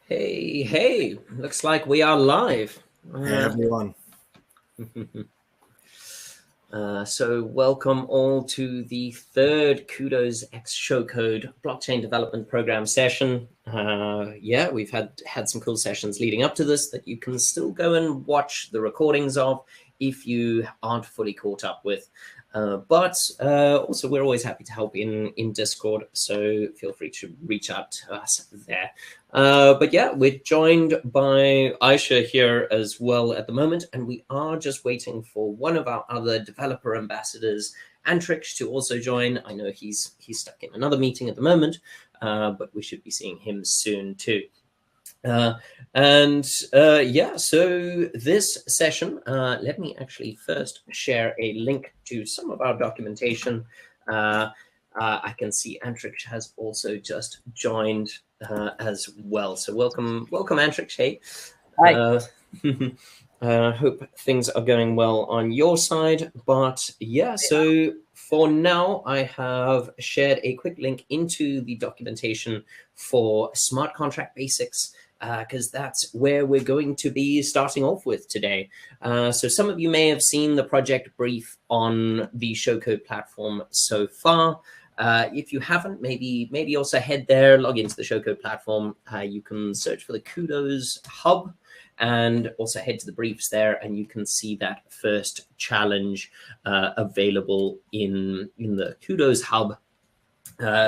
Hey, hey, looks like we are live. Hey everyone. So welcome all to the third Cudos X Showcode Blockchain Development Program session. Yeah, we've had some cool sessions leading up to this that you can still go and watch the recordings of if you aren't fully caught up with. But also, we're always happy to help in Discord, so feel free to reach out to us there. But yeah, we're joined by Aisha here as well at the moment, and we are just waiting for one of our other developer ambassadors, Antrix, to also join. I know he's stuck in another meeting at the moment, but we should be seeing him soon too. Yeah, so this session, let me actually first share a link to some of our documentation. I can see Antrix has also just joined as well. So welcome, Antrix. Hey. Hi. Hope things are going well on your side. But yeah, so for now, I have shared a quick link into the documentation for smart contract basics, because that's where we're going to be starting off with today. So some of you may have seen the project brief on the Showcode platform so far. If you haven't, maybe also head there, log into the Showcode platform. You can search for the Cudos Hub and also head to the briefs there, and you can see that first challenge available in the Cudos Hub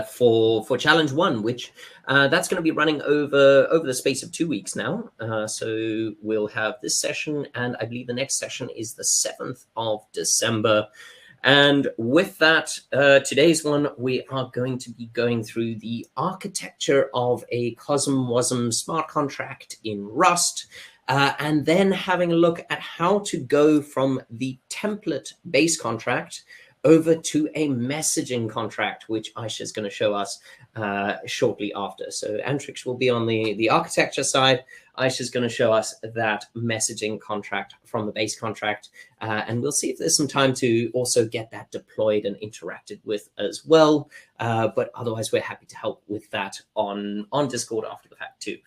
for challenge 1, which that's going to be running over the space of 2 weeks now. So we'll have this session, and I believe the next session is the 7th of December. And with that, today's one, we are going to be going through the architecture of a CosmWasm smart contract in Rust, and then having a look at how to go from the template base contract over to a messaging contract, which Aisha is going to show us shortly after. So Antrix will be on the architecture side. Aisha is going to show us that messaging contract from the base contract. And we'll see if there's some time to also get that deployed and interacted with as well. But otherwise, we're happy to help with that on Discord after the fact too.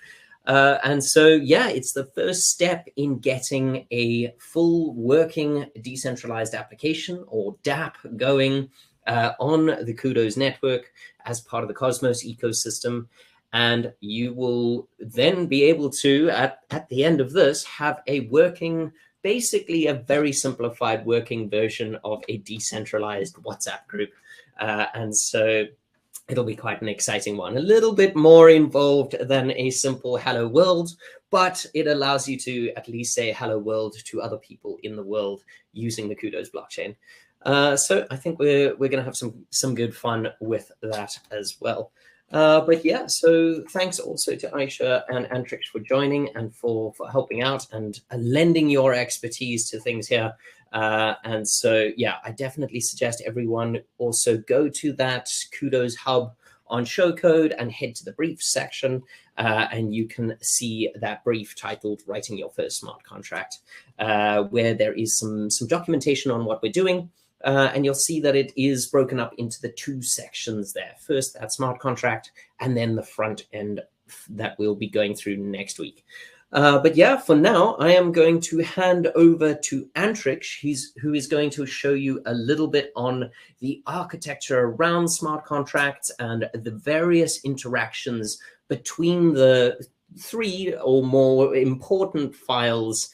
And so, yeah, it's the first step in getting a full working decentralized application, or DApp, going on the Cudos network as part of the Cosmos ecosystem. And you will then be able to, at the end of this, have a working, basically a very simplified working version of a decentralized WhatsApp group. And so it'll be quite an exciting one, a little bit more involved than a simple hello world, but it allows you to at least say hello world to other people in the world using the Cudos blockchain. So I think we're going to have some good fun with that as well. But yeah, so thanks also to Aisha and Antrix for joining and for helping out and lending your expertise to things here. And so, yeah, I definitely suggest everyone also go to that Cudos Hub on Showcode and head to the brief section, and you can see that brief titled Writing Your First Smart Contract, where there is some documentation on what we're doing. And you'll see that it is broken up into the 2 sections there. First, that smart contract, and then the front end that we'll be going through next week. But yeah, for now, I am going to hand over to Antrix, who is going to show you a little bit on the architecture around smart contracts and the various interactions between the 3 or more important files,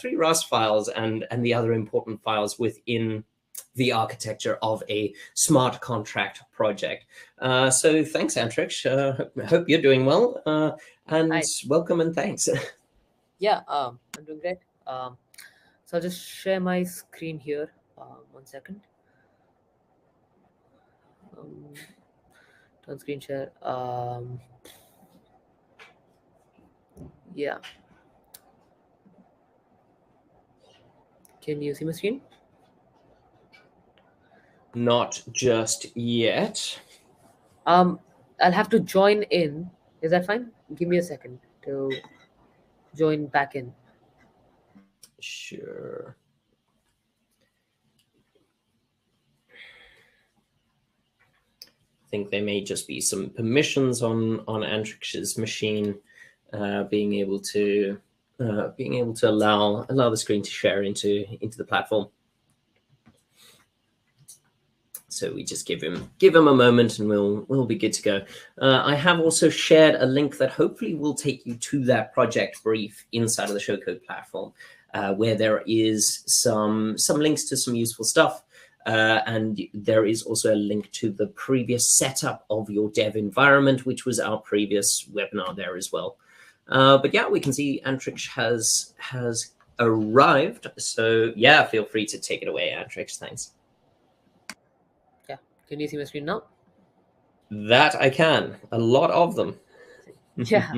3 Rust files and the other important files within the architecture of a smart contract project. So thanks, Antrix. Hope you're doing well. And Hi. welcome and thanks. Yeah, I'm doing great. So I'll just share my screen here. 1 second. Turn screen share. Yeah. Can you see my screen? Not just yet. I'll have to join in. Is that fine? Give me a second to join back in. Sure. I think there may just be some permissions on Antrix's machine. being able to allow the screen to share into the platform. So we just give him a moment, and we'll be good to go. I have also shared a link that hopefully will take you to that project brief inside of the Showcode platform, where there is some links to some useful stuff. And there is also a link to the previous setup of your dev environment, which was our previous webinar there as well. But yeah, we can see Antrix has arrived. So yeah, feel free to take it away, Antrix. Thanks. Yeah. Can you see my screen now? That I can. A lot of them. Yeah.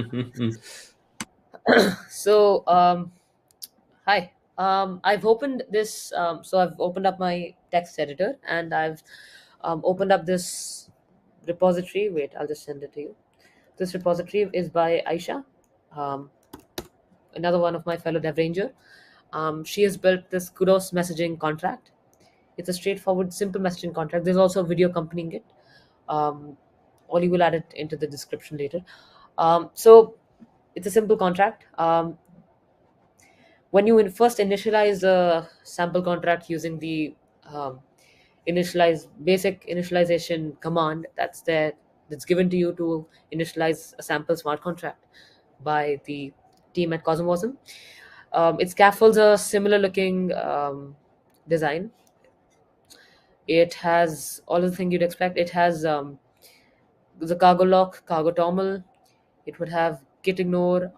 So, hi. I've opened this. So I've opened up my text editor, and I've opened up this repository. Wait, I'll just send it to you. This repository is by Aisha, um, another one of my fellow dev ranger. She has built this Kudos messaging contract. It's a straightforward, simple messaging contract. There's also a video accompanying it. Ollie will add it into the description later. So it's a simple contract. When you first initialize a sample contract using the um, basic initialization command that's given to you to initialize a sample smart contract by the team at Cosmosm. It scaffolds a similar looking design. It has all of the things you'd expect. It has the cargo lock, cargo toml. It would have git ignore.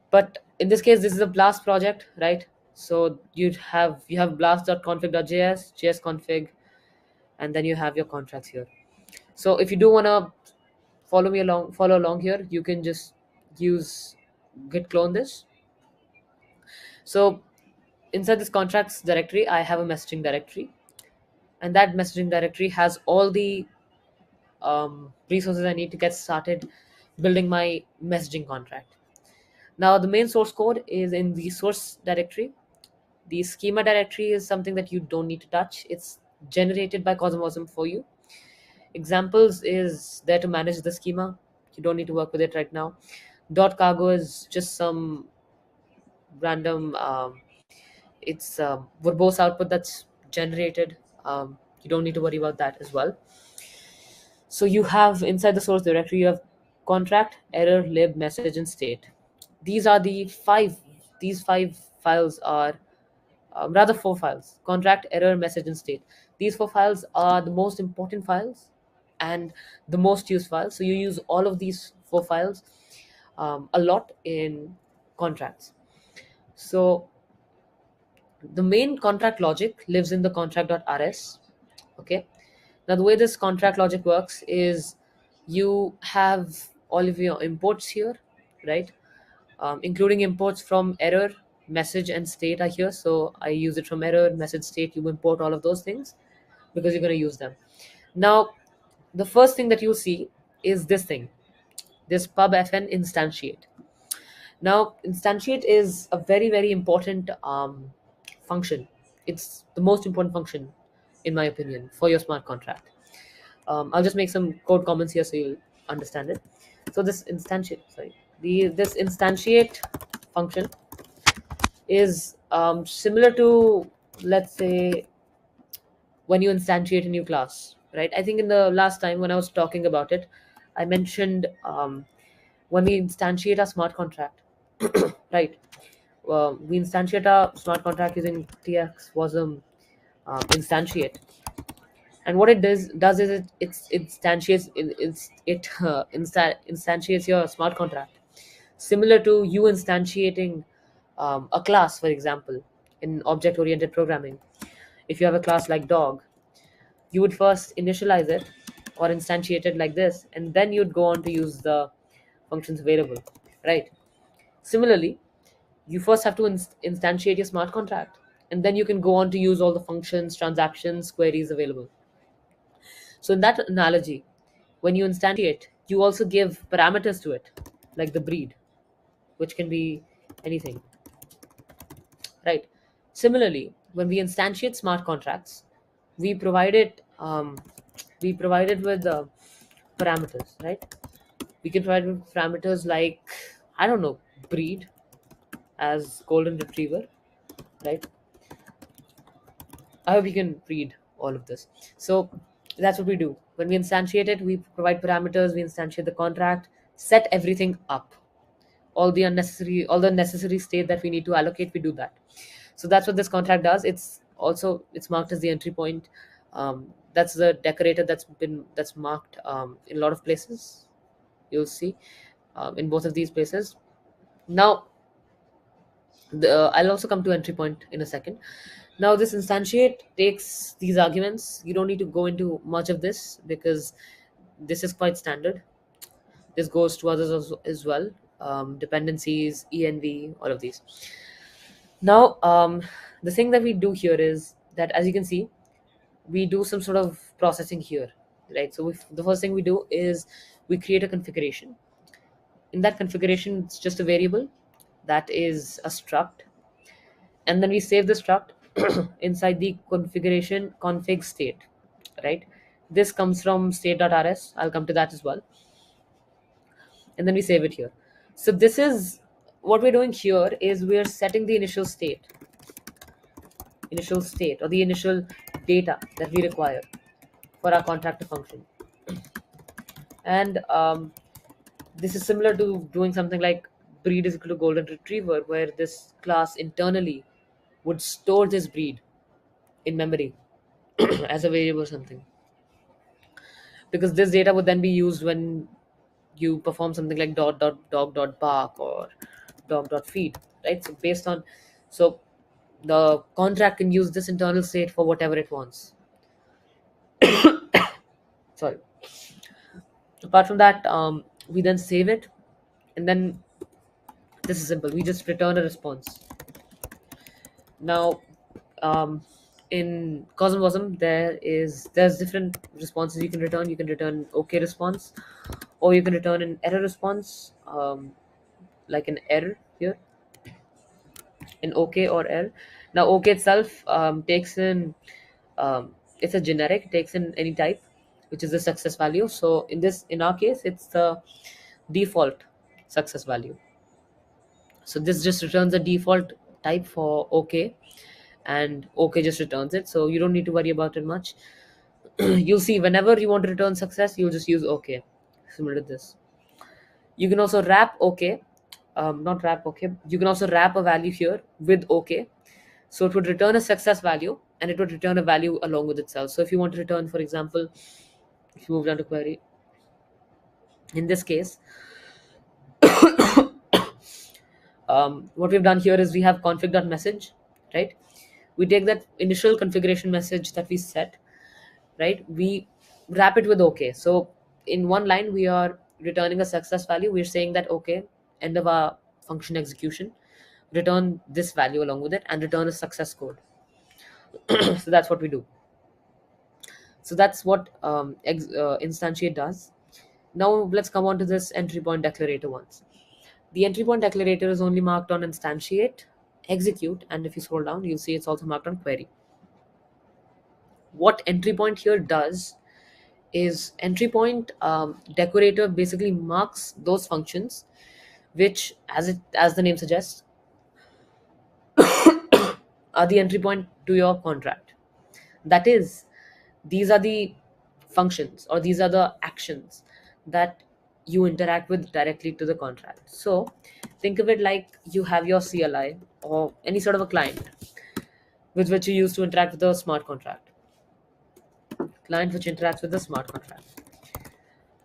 But in this case, this is a Blast project, right? So you have blast.config.js, jsconfig, and then you have your contracts here. So if you do want to follow along here, you can just use git clone this. So inside this contracts directory, I have a messaging directory, and that messaging directory has all the resources I need to get started building my messaging contract. Now, the main source code is in the source directory. The schema directory is something that you don't need to touch. It's generated by Cosmosm for you. Examples is there to manage the schema. You don't need to work with it right now. .cargo is just some random, it's verbose output that's generated. You don't need to worry about that as well. So you have inside the source directory, you have contract, error, lib, message, and state. These are the five. These five files are rather four files: contract, error, message, and state. These four files are the most important files and the most used files. So you use all of these four files a lot in contracts. So the main contract logic lives in the contract.rs. Okay. Now the way this contract logic works is you have all of your imports here, right? Including imports from error, message, and state are here. So I use it from error, message, state. You import all of those things because you're going to use them. Now, the first thing that you see is this thing, this pubfn instantiate. Now, instantiate is a very, very important function. It's the most important function, in my opinion, for your smart contract. I'll just make some code comments here so you'll understand it. So this instantiate function is similar to, let's say, when you instantiate a new class, right? I think in the last time when I was talking about it, I mentioned when we instantiate a smart contract, right? We instantiate a smart contract using txwasm instantiate, and what it does is it instantiates instantiates your smart contract, similar to you instantiating a class, for example, in object oriented programming. If you have a class like dog, you would first initialize it or instantiate it like this, and then you'd go on to use the functions available, right? Similarly, you first have to instantiate your smart contract, and then you can go on to use all the functions, transactions, queries available. So in that analogy, when you instantiate, you also give parameters to it, like the breed, which can be anything, right? Similarly, when we instantiate smart contracts, we provide it with parameters, right? We can provide parameters like, I don't know, breed as golden retriever, right? I hope you can read all of this. So that's what we do. When we instantiate it, we provide parameters, we instantiate the contract, set everything up. All the necessary state that we need to allocate, we do that. So that's what this contract does. It's marked as the entry point. That's the decorator that's marked in a lot of places. You'll see in both of these places. Now, I'll also come to entry point in a second. Now, this instantiate takes these arguments. You don't need to go into much of this because this is quite standard. This goes to others as well. Dependencies, env, all of these. Now, the thing that we do here is that, as you can see, we do some sort of processing here, right? So the first thing we do is we create a configuration. In that configuration, it's just a variable that is a struct, and then we save the struct inside the configuration config state, right? This comes from state.rs. I'll come to that as well. And then we save it here. So this is what we're doing here is we're setting the initial state or the initial data that we require for our contract to function. And this is similar to doing something like breed is equal to golden retriever, where this class internally would store this breed in memory as a variable or something, because this data would then be used when you perform something like dot bark or dot feed, right? So based on, so the contract can use this internal state for whatever it wants. Sorry. Apart from that, we then save it, and then this is simple. We just return a response. Now, in Cosmosm, there's different responses you can return. You can return OK response, or you can return an error response, like an error here, an OK or error. Now, OK itself takes in, it's a generic, takes in any type, which is the success value. So in our case, it's the default success value. So this just returns a default type for OK, and OK just returns it. So you don't need to worry about it much. You'll see whenever you want to return success, you'll just use OK, similar to this. You can also wrap OK, not wrap OK. You can also wrap a value here with OK. So it would return a success value, and it would return a value along with itself. So if you want to return, for example, if you move down to query, in this case, what we've done here is we have config.message, right? We take that initial configuration message that we set, right? We wrap it with OK. So in one line, we are returning a success value. We're saying that, OK, end of our function execution, return this value along with it, and return a success code. So that's what we do. So that's what instantiate does. Now let's come on to this entry point declarator once. The entry point declarator is only marked on instantiate, execute, and if you scroll down, you'll see it's also marked on query. What entry point here does is entry point decorator basically marks those functions which, as the name suggests, are the entry point to your contract. That is, these are the functions or these are the actions that you interact with directly to the contract. So think of it like you have your CLI or any sort of a client with which you use to interact with the smart contract. Client which interacts with the smart contract.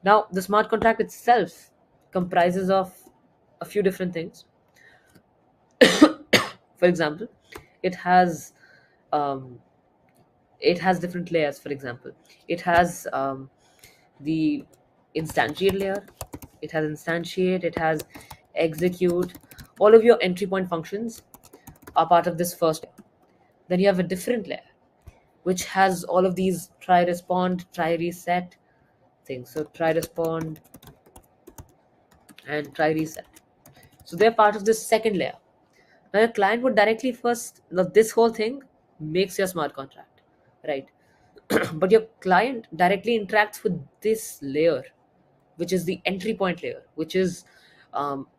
Now, the smart contract itself comprises of a few different things. For example, it has different layers. For example, it has the instantiate layer, it has instantiate, it has execute. All of your entry point functions are part of this first layer. Then you have a different layer which has all of these try respond, try reset things. So try respond and try reset. So they're part of this second layer. Now your client would directly now this whole thing makes your smart contract, right? But your client directly interacts with this layer, which is the entry point layer, which is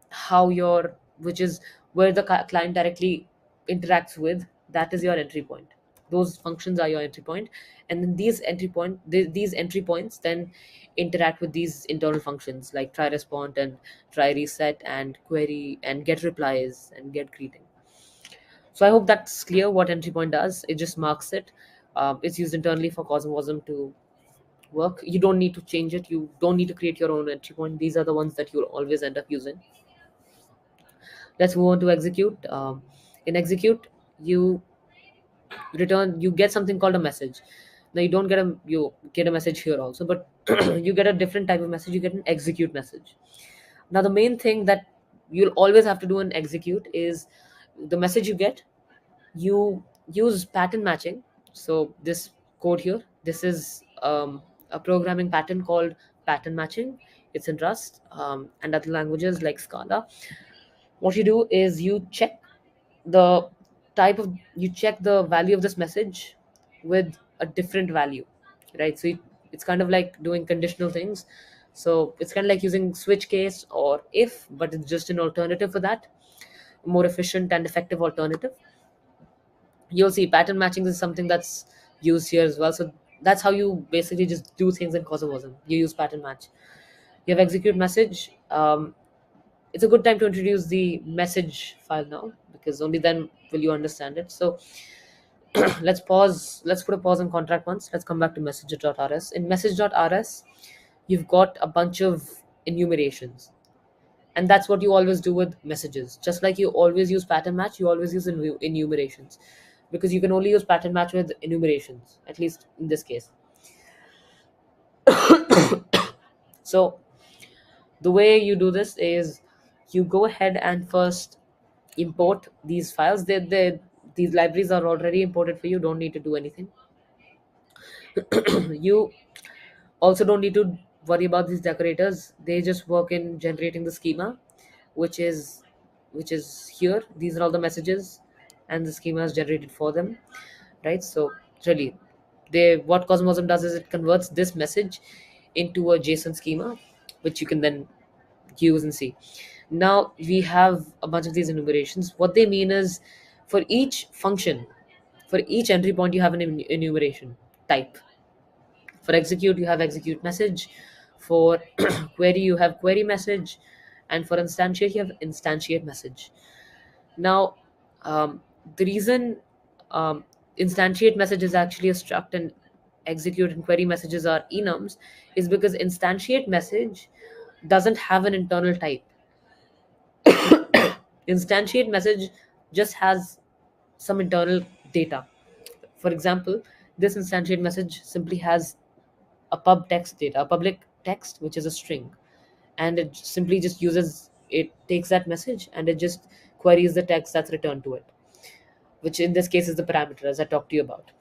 how your which is where the client directly interacts with. That is your entry point. Those functions are your entry point, and then these entry points then interact with these internal functions like try respond and try reset and query and get replies and get greeting. So I hope that's clear what entry point does. It just marks it. It's used internally for Cosmosm to work. You don't need to change it. You don't need to create your own entry point. These are the ones that you'll always end up using. Let's move on to execute. In execute, you you get something called a message. Now you get a message here also, but you get a different type of message. You get an execute message. Now the main thing that you'll always have to do in execute is the message you get, you use pattern matching. So this code here, this is a programming pattern called pattern matching. It's in Rust and other languages like Scala. What you do is the you check the value of this message with a different value, right? So it's kind of like doing conditional things. So it's kind of like using switch case or if, but it's just an alternative for that, more efficient and effective alternative. You'll see pattern matching is something that's used here as well. So that's how you basically just do things in Cosmosm. You use pattern match. You have execute message. It's a good time to introduce the message file now, because only then will you understand it. So let's pause. Let's put a pause on contract once. Let's come back to message.rs. In message.rs, you've got a bunch of enumerations. And that's what you always do with messages. Just like you always use pattern match, you always use enumerations, because you can only use pattern match with enumerations, at least in this case. So the way you do this is you go ahead and first import these files. These libraries are already imported for you. Don't need to do anything. You also don't need to worry about these decorators. They just work in generating the schema, which is here. These are all the messages, and the schema is generated for them, right? So really, what Cosmosm does is it converts this message into a JSON schema, which you can then use and see. Now we have a bunch of these enumerations. What they mean is, for each function, for each entry point, you have an enumeration type. For execute, you have execute message. For query, you have query message. And for instantiate, you have instantiate message. Now, the reason instantiate message is actually a struct and execute and query messages are enums is because instantiate message doesn't have an internal type. Instantiate message just has some internal data. For example, this instantiate message simply has a pub text data, a public text, which is a string, and it simply just takes that message and it just queries the text that's returned to it, which in this case is the parameter as I talked to you about.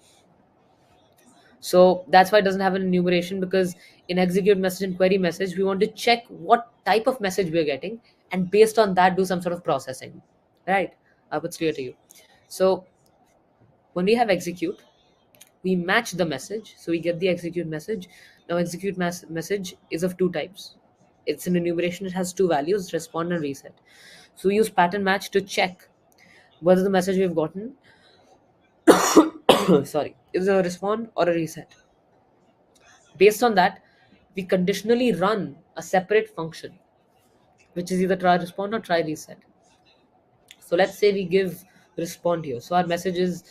So that's why it doesn't have an enumeration, because in execute message and query message, we want to check what type of message we're getting, and based on that, do some sort of processing, right? I hope it's clear to you. So when we have execute, we match the message, so we get the execute message. Now execute message is of two types. It's an enumeration. It has two values, respond and reset. So we use pattern match to check whether the message we've gotten sorry, is a respond or a reset. Based on that, we conditionally run a separate function, which is either try respond or try reset. So let's say we give respond here. So our message is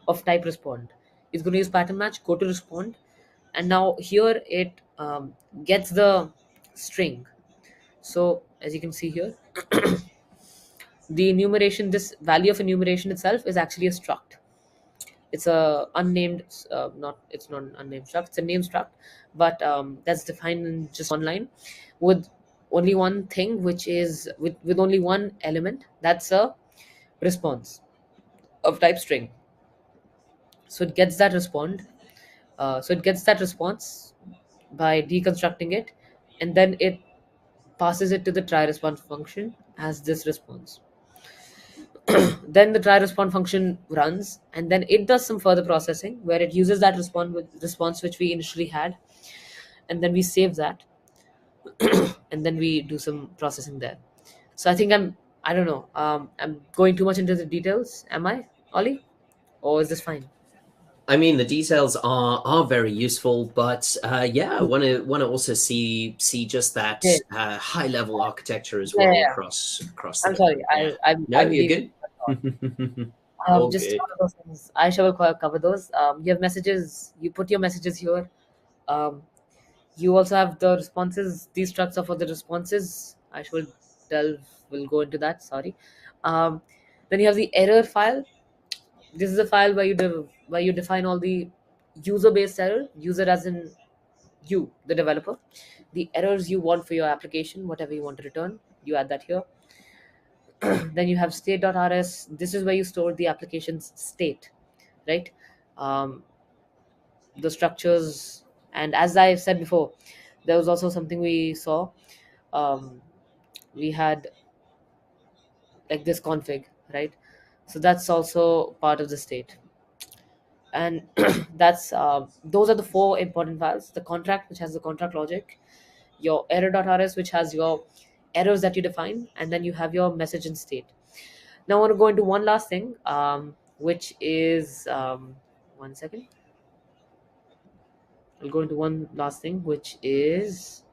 of type respond. It's going to use pattern match, go to respond, and now here it gets the string. So as you can see here, the enumeration, this value of enumeration itself is actually a struct. It's a unnamed, not it's not an unnamed struct. It's a name struct, but that's defined in just one line, with only one thing, which is with only one element. That's a response of type string. So it gets that response by deconstructing it, and then it passes it to the try response function as this response. Then the try respond function runs, and then it does some further processing where it uses that response which we initially had, and then we save that. and then we do some processing there. So I think I don't know, I'm going too much into the details, am I, Ollie, or is this fine? I mean, the details are very useful, but yeah, I want to also see just Yeah, that high level architecture as yeah, well yeah. across the I'm sorry, different. Yeah, no, I'm you're leaving. good. All Just good. one of those things. I shall cover those. You have messages. You put your messages here. Um, you also have the responses. These structs are for the responses. I shall delve. Will go into that. Sorry. Um, then you have the error file. This is a file where where you define all the user-based error. User as in you, the developer. The errors you want for your application, whatever you want to return, you add that here. Then you have state.rs. This is where you store the application's state, right? um, the structures. And as I said before, there was also something we saw. um, we had like this config, right? So that's also part of the state. And that's those are the four important files: the contract, which has the contract logic; your error.rs, which has your errors that you define; and then you have your message and state. Now I want to go into one last thing, which is one second. I'll go into one last thing, which is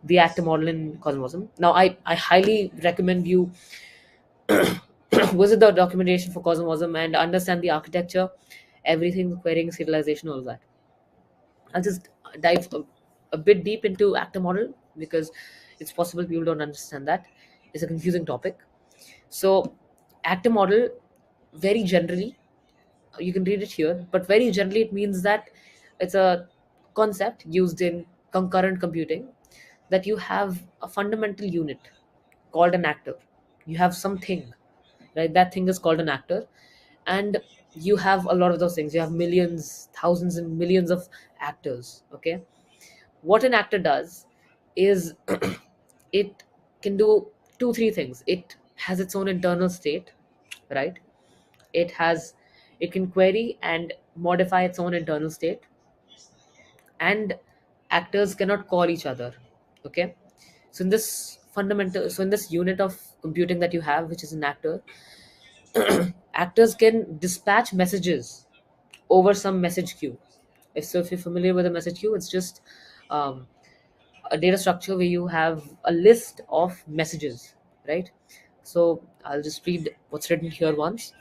the actor model in Cosmosm. Now, I highly recommend you visit the documentation for Cosmosm and understand the architecture, everything, querying, serialization, all of that. I'll just dive a bit deep into actor model because it's possible people don't understand that. It's a confusing topic. So, actor model, very generally, you can read it here, but very generally, it means that it's a concept used in concurrent computing, that you have a fundamental unit called an actor. You have something, right? That thing is called an actor. And you have a lot of those things. You have millions, thousands, and millions of actors. Okay. What an actor does is it can do two, three things. It has its own internal state, right? It has, it can query and modify its own internal state, and actors cannot call each other. Okay. So in this fundamental, so in this unit of computing that you have, which is an actor, actors can dispatch messages over some message queue. If you're familiar with a message queue, it's just um, a data structure where you have a list of messages, right? So I'll just read what's written here once.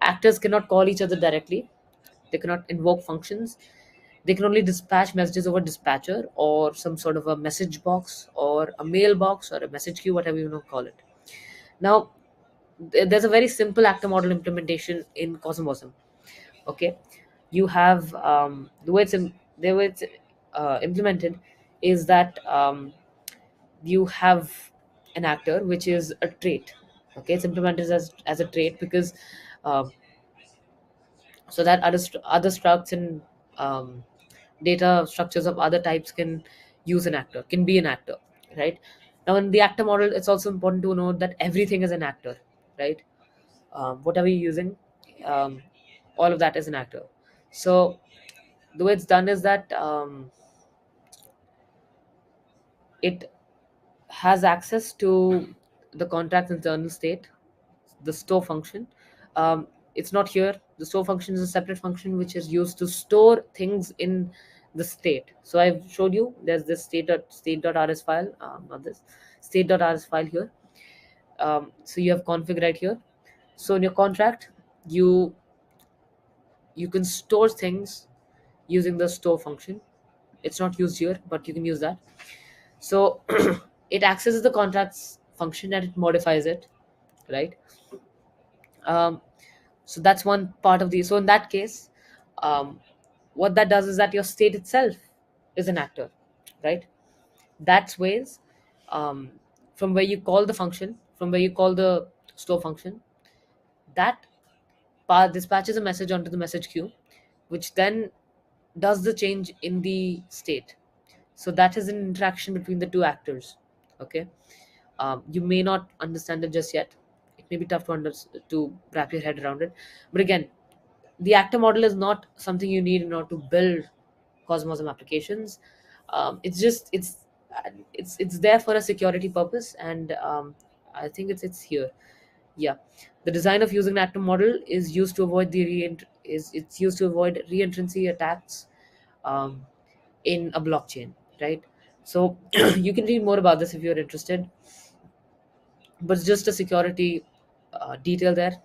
Actors cannot call each other directly. They cannot invoke functions. They can only dispatch messages over dispatcher or some sort of a message box or a mailbox or a message queue, whatever you want to call it. Now, there's a very simple actor model implementation in Cosmosm. Okay, you have the way it's implemented is that you have an actor which is a trait. Okay, it's implemented as a trait because um, so that other structs and um, data structures of other types can use an actor, can be an actor, right? Now in the actor model, it's also important to note that everything is an actor, right? Whatever you're using, um, all of that is an actor. So the way it's done is that it has access to the contract's internal state, the store function. It's not here. The store function is a separate function which is used to store things in the state. So I've showed you there's this state.rs file, not this state.rs file here. So you have config right here. So in your contract, you you can store things using the store function. It's not used here, but you can use that. So it accesses the contracts function and it modifies it, right? um, so that's one part of the, so in that case, um, what that does is that your state itself is an actor, right? That's ways, um, from where you call the function, from where you call the store function, that part dispatches a message onto the message queue, which then does the change in the state. So that is an interaction between the two actors. Okay. You may not understand it just yet. It may be tough to to wrap your head around it. But again, the actor model is not something you need in order to build Cosmosm applications. It's just it's and it's there for a security purpose, and I think it's here. Yeah, the design of using an actor model is used to avoid it's used to avoid reentrancy attacks um, in a blockchain, right? So you can read more about this if you're interested, but it's just a security detail there.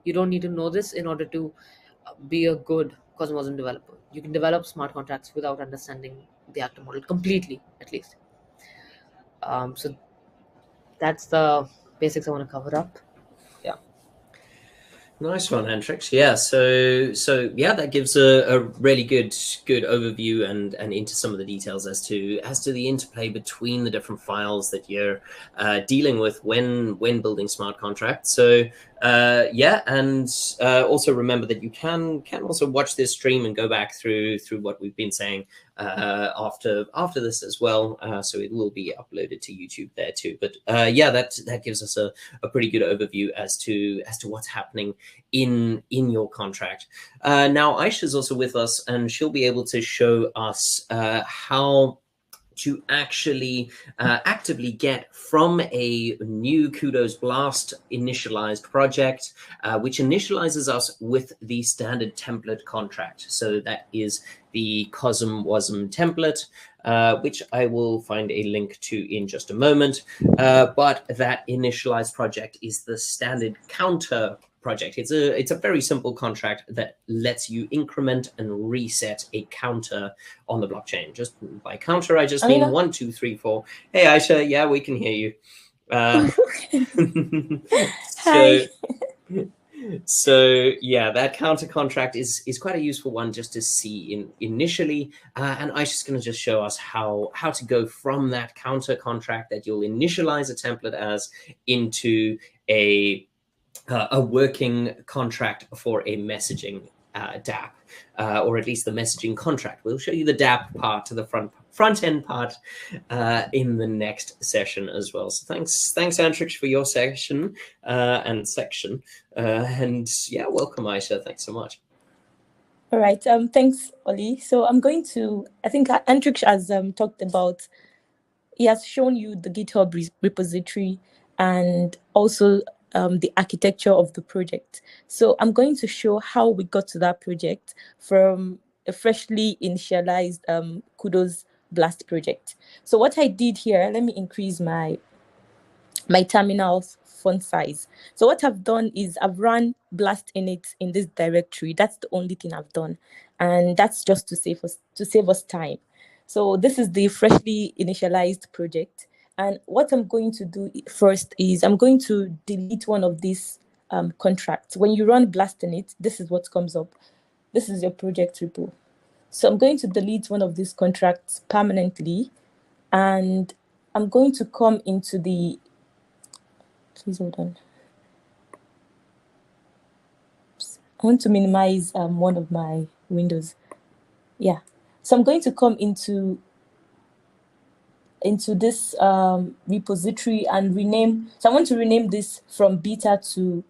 You don't need to know this in order to be a good Cosmos developer. You can develop smart contracts without understanding the actor model completely, at least. So that's the basics I want to cover up. Yeah. Nice one, Hendrix. Yeah, so yeah, that gives a really good overview and into some of the details as to the interplay between the different files that you're dealing with when building smart contracts. So yeah, and also remember that you can also watch this stream and go back through what we've been saying after this as well. So it will be uploaded to YouTube there too. But yeah, that gives us a pretty good overview as to what's happening in your contract. Now Aisha's also with us, and she'll be able to show us how to actually actively get from a new Cudos Blast initialized project, which initializes us with the standard template contract. So that is the COSM WASM template, which I will find a link to in just a moment. But that initialized project is the standard counter project. It's a very simple contract that lets you increment and reset a counter on the blockchain. Just by counter, I just mean 1, 2, 3, 4. Hey, Aisha, yeah, we can hear you. Hi. So yeah, that counter contract is quite a useful one just to see initially, and Aisha's going to just show us how to go from that counter contract that you'll initialize a template as into a working contract for a messaging dApp, or at least the messaging contract. We'll show you the dApp part, to the front end part, in the next session as well. So thanks Antrix, for your session and section, and yeah, welcome Aisha. Thanks so much. All right. Thanks, Oli. So I'm going to. I think Antrix has talked about. He has shown you the GitHub repository and also the architecture of the project. So I'm going to show how we got to that project from a freshly initialized Kudos Blast project. So what I did here, let me increase my terminal's font size. So what I've done is I've run blast init in this directory. That's the only thing I've done, and that's just to save us time. So this is the freshly initialized project, and what I'm going to do first is I'm going to delete one of these contracts. When you run blast init, this is what comes up. This is your project repo. So I'm going to delete one of these contracts permanently, and I'm going to come into the. Please hold on. I want to minimize one of my windows. Yeah. So I'm going to come into this repository and rename. So I want to rename this from beta to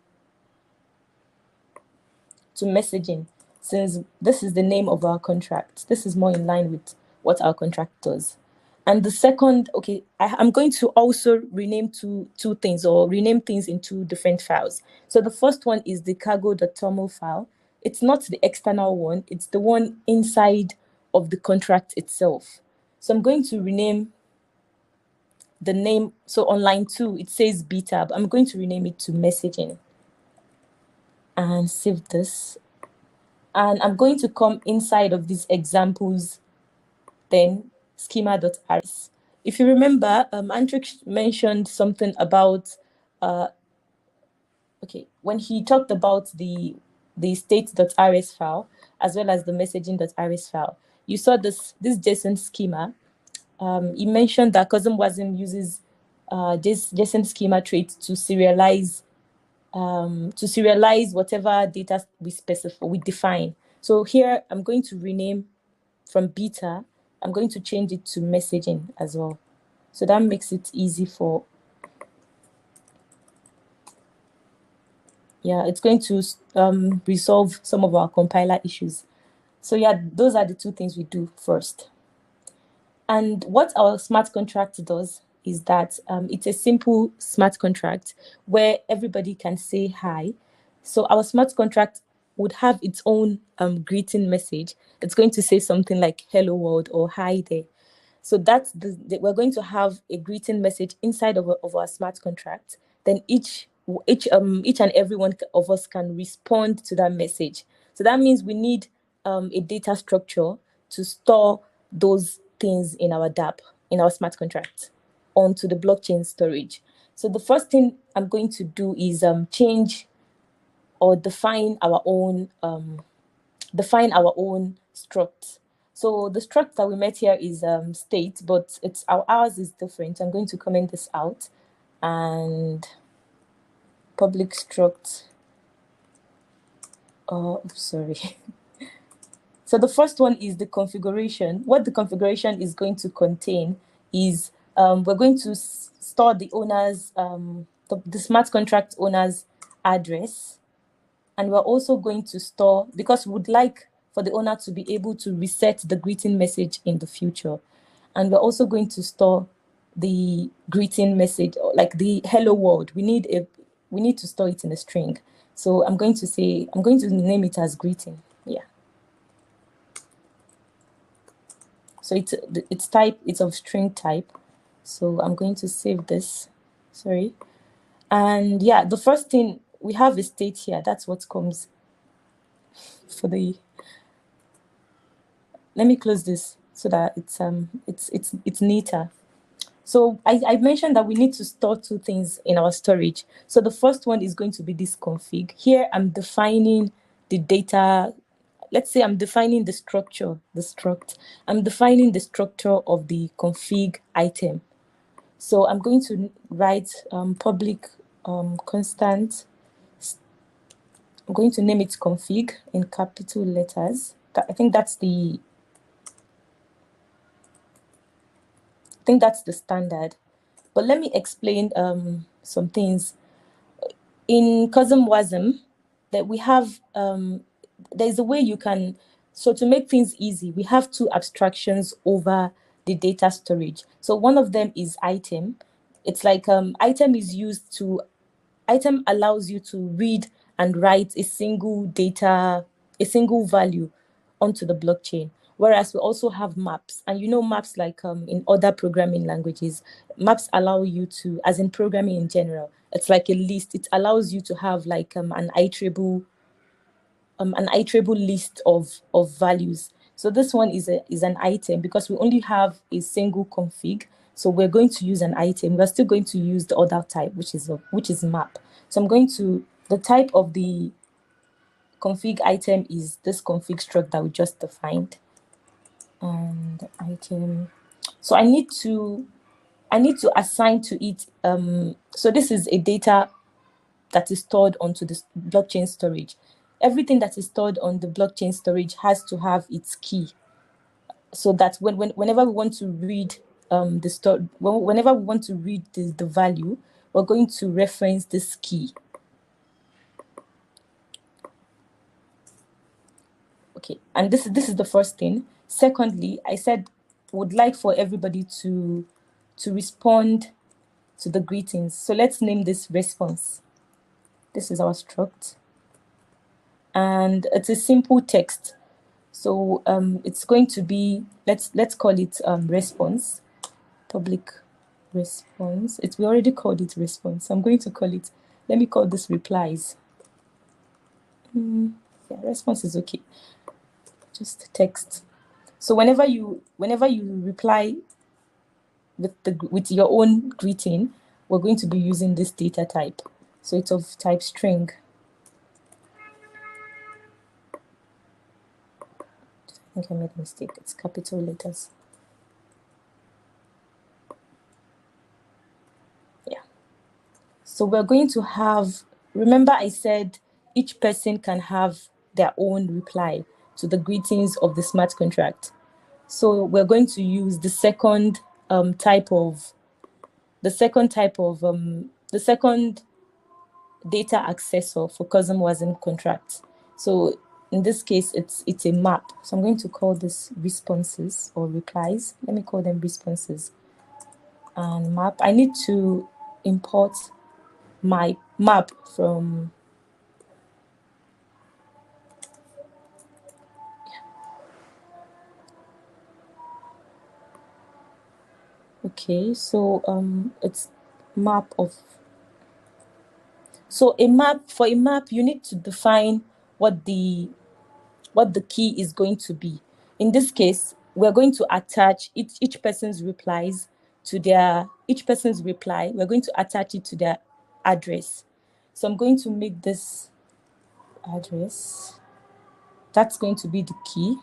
messaging, since this is the name of our contract. This is more in line with what our contract does. And the second, okay, I'm going to also rename two things, or rename things in two different files. So the first one is the cargo.toml file. It's not the external one, it's the one inside of the contract itself. So I'm going to rename the name. So on line 2, it says beta, but I'm going to rename it to messaging. And save this. And I'm going to come inside of these examples, then schema.rs. If you remember, Antrix mentioned something about, okay, when he talked about the state.rs file as well as the messaging.rs file, you saw this JSON schema. He mentioned that COSM WASM uses this JSON schema trait to serialize whatever data we define. So here I'm going to rename from beta, I'm going to change it to messaging as well. So that makes it easy for, yeah, it's going to resolve some of our compiler issues. So yeah, those are the two things we do first. And what our smart contract does is that it's a simple smart contract where everybody can say hi. So our smart contract would have its own greeting message. It's going to say something like "Hello world" or "Hi there." So that's we're going to have a greeting message inside of our smart contract. Then each and every one of us can respond to that message. So that means we need a data structure to store those things in our DApp, in our smart contract, onto the blockchain storage. So the first thing I'm going to do is change or define our own struct. So the struct that we met here is state, but ours is different. I'm going to comment this out, and public struct. Oh, sorry. So the first one is the configuration. What the configuration is going to contain is we're going to store the owner's the smart contract owner's address. And we're also going to store, because we would like for the owner to be able to reset the greeting message in the future. And we're also going to store the greeting message, like the hello world. We need to store it in a string. So I'm going to name it as greeting. Yeah. So it's of string type. So I'm going to save this. Sorry. And yeah, the first thing we have a state here. That's what comes for the. Let me close this so that it's neater. So I mentioned that we need to store two things in our storage. So the first one is going to be this config. Here I'm defining the data. Let's say I'm defining the structure, the struct. I'm defining the structure of the config item. So I'm going to write public constant. I'm going to name it config in capital letters. I think that's the standard. But let me explain some things. In CosmWasm, that we have there's a way you can, so to make things easy, we have two abstractions over the data storage. So one of them is item. It's like item allows you to read and write a single value onto the blockchain. Whereas we also have maps, and maps like in other programming languages, maps allow you to, as in programming in general, it's like a list. It allows you to have like an iterable list of values. So this one is an item because we only have a single config. So we're going to use an item. We're still going to use the other type, which is map. So I'm going to, the type of the config item is this config struct that we just defined. And item. So I need to assign to it. So this is a data that is stored onto the blockchain storage. Everything that is stored on the blockchain storage has to have its key, so that whenever we want to read whenever we want to read the value, we're going to reference this key. Okay, and this is the first thing. Secondly, I said would like for everybody to respond to the greetings. So let's name this response. This is our struct, and it's a simple text. So it's going to be, let's call it response, public response. We already called it response. I'm going to call it, let me call this replies. Yeah, response is okay. Just text. So whenever you reply with your own greeting, we're going to be using this data type. So it's of type string. I think I made a mistake. It's capital letters. Yeah. So we're going to have, remember I said each person can have their own reply to the greetings of the smart contract. So we're going to use the second type of the second data accessor for CosmWasm contract. So in this case, it's a map. So I'm going to call this responses or replies. Let me call them responses. And map, I need to import my map from okay, so it's map of, so a map, for a map you need to define what the key is going to be. In this case, we're going to attach each person's replies to their each person's reply. We're going to attach it to their address. So I'm going to make this address. That's going to be the key.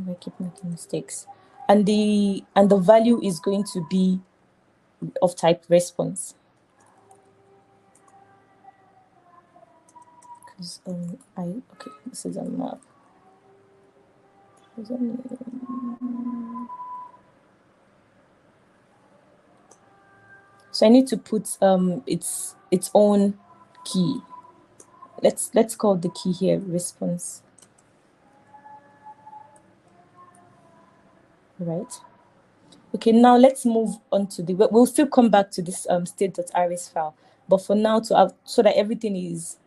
I keep making mistakes. And the value is going to be of type response. Because okay, this is a map. So I need to put its own key. Let's call the key here response. Right. Okay, now let's move on to the, we'll still come back to this state.rs file, but for now, to have, so that everything is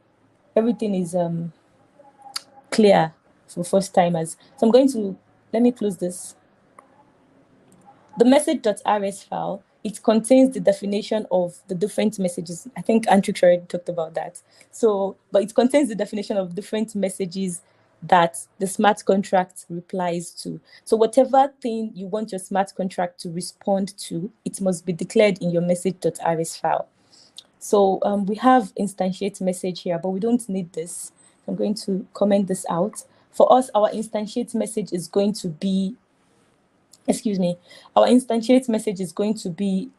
clear for first timers. So I'm going to, let me close this. The message.rs file, it contains the definition of the different messages. I think Antrix already talked about that. So, but it contains the definition of different messages that the smart contract replies to. So whatever thing you want your smart contract to respond to, it must be declared in your message.rs file. So we have instantiate message here, but we don't need this. I'm going to comment this out. For us, our instantiate message is going to be, our instantiate message is going to be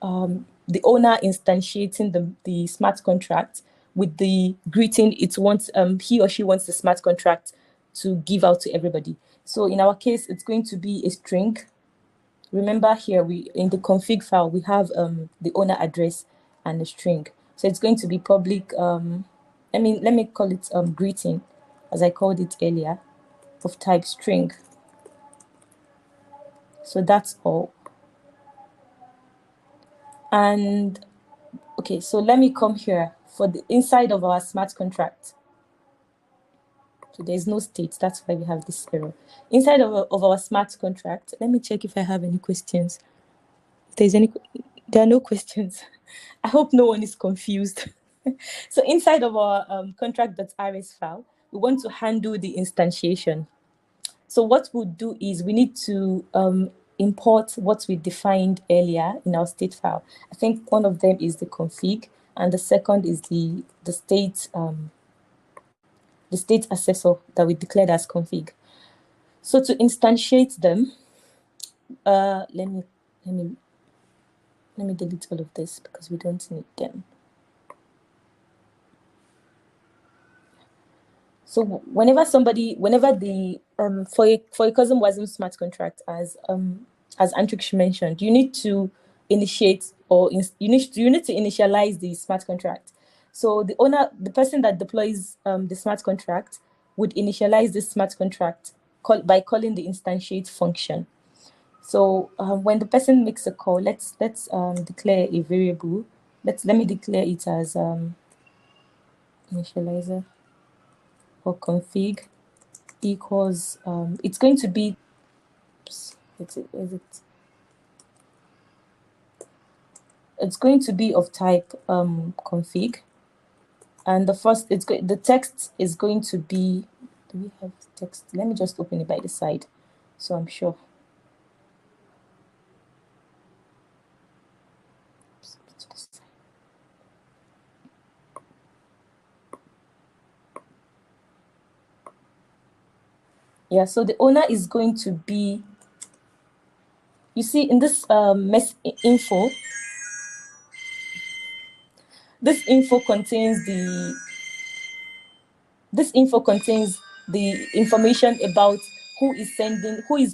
the owner instantiating the smart contract with the greeting it wants, he or she wants the smart contract to give out to everybody. So in our case, it's going to be a string. Remember here, in the config file, we have the owner address and the string. So it's going to be public, let me call it greeting, as I called it earlier, of type string. So that's all. And okay, so let me come here for the inside of our smart contract. So there's no state, that's why we have this error. Inside of our smart contract, let me check if I have any questions. If there's any, there are no questions. I hope no one is confused. So inside of our contract.rs file, we want to handle the instantiation. So what we'll do is we need to import what we defined earlier in our state file. I think one of them is the config, and the second is the state assessor that we declared as config. So to instantiate them, let me delete all of this because we don't need them. So whenever the for a custom WASM smart contract, as Antrix mentioned, you need to initiate or you need to initialize the smart contract. So the person that deploys the smart contract would initialize the smart contract by calling the instantiate function. So when the person makes a call, let's declare a variable. Let me declare it as initializer or config equals it's going to be it's going to be of type config, and the text is going to be, do we have text? Let me just open it by the side so I'm sure. Yeah, so the owner is going to be, you see in this info, this info contains the information about who is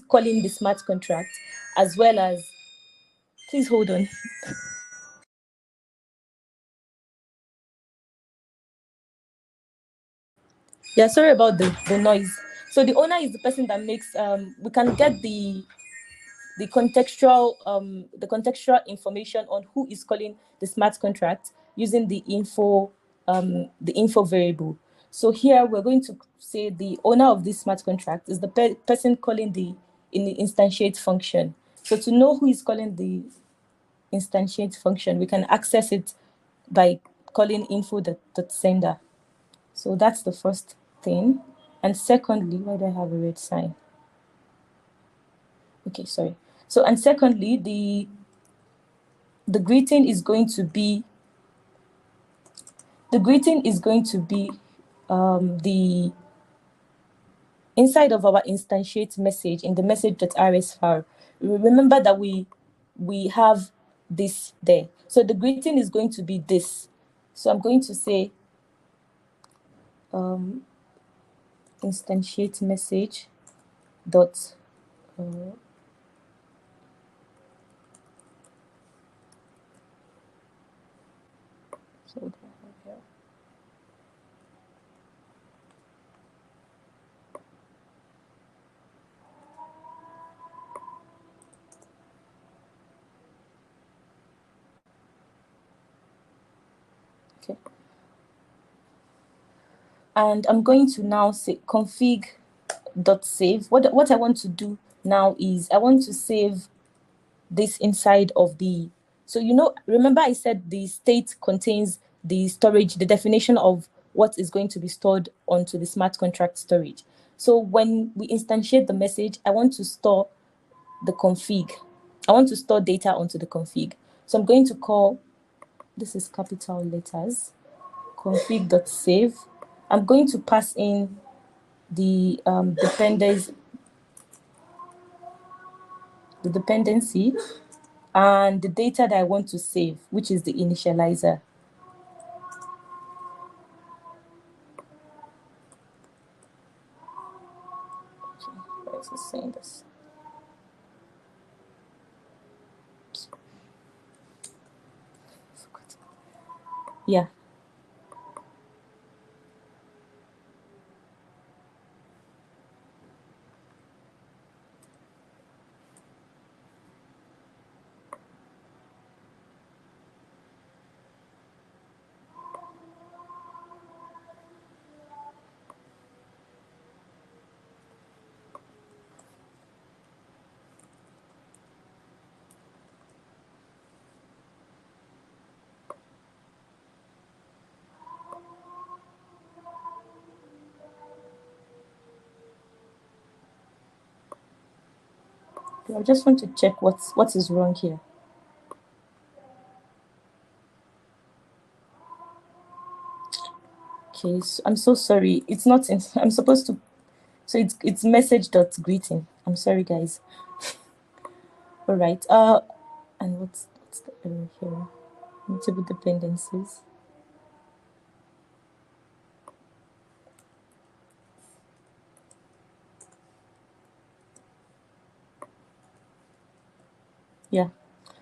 calling the smart contract, as well as, please hold on. Yeah, sorry about the noise. So the owner is the person that makes we can get the contextual information on who is calling the smart contract using the info variable. So here we're going to say the owner of this smart contract is the person calling in the instantiate function. So to know who is calling the instantiate function, we can access it by calling info.sender. So that's the first thing. And secondly, why do I have a red sign? Okay, sorry. So, and secondly, the greeting is going to be the inside of our instantiate message in the message.rs file. Remember that we have this there. So the greeting is going to be this. So I'm going to say instantiate message dot so okay. And I'm going to now say config.save. What I want to do now is I want to save this inside of the, so remember I said the state contains the storage, the definition of what is going to be stored onto the smart contract storage. So when we instantiate the message, I want to store the config. I want to store data onto the config. So I'm going to call, this is capital letters, config.save. I'm going to pass in the dependency and the data that I want to save, which is the initializer. Okay, why is it saying this? Yeah. I just want to check what is wrong here. Okay, so I'm so sorry. It's not in, I'm supposed to, so it's message.greeting. I'm sorry, guys. All right. And what's the error here? Mutable dependencies. Yeah.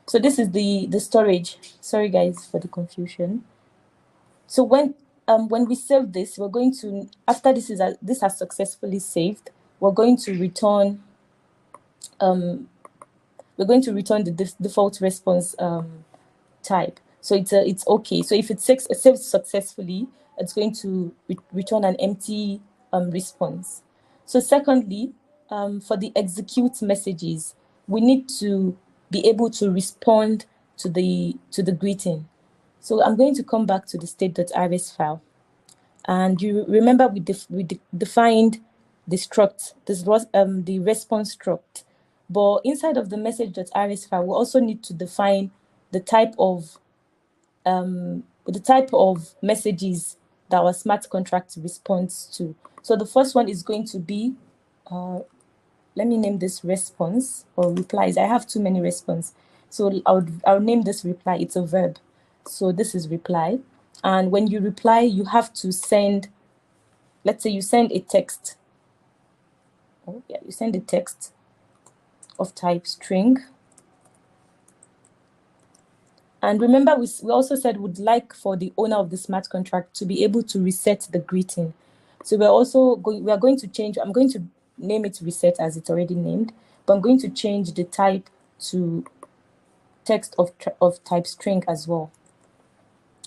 So this is the storage. Sorry, guys, for the confusion. So when we save this, we're going to, after this has successfully saved, we're going to return the default response type. So it's okay. So if it saves successfully, it's going to return an empty response. So secondly, for the execute messages, we need to be able to respond to the greeting. So I'm going to come back to the state.rs file. And you remember we defined the struct, this was the response struct. But inside of the message.rs file, we also need to define the type of messages that our smart contract responds to. So the first one is going to be, let me name this response or replies. I have too many response. So I'll name this reply. It's a verb. So this is reply. And when you reply, you have to send, let's say you send a text. Oh, yeah, you send a text of type string. And remember, we also said we'd like for the owner of the smart contract to be able to reset the greeting. So we are going to change. I'm going to name it reset as it's already named, but I'm going to change the type to text of type string as well.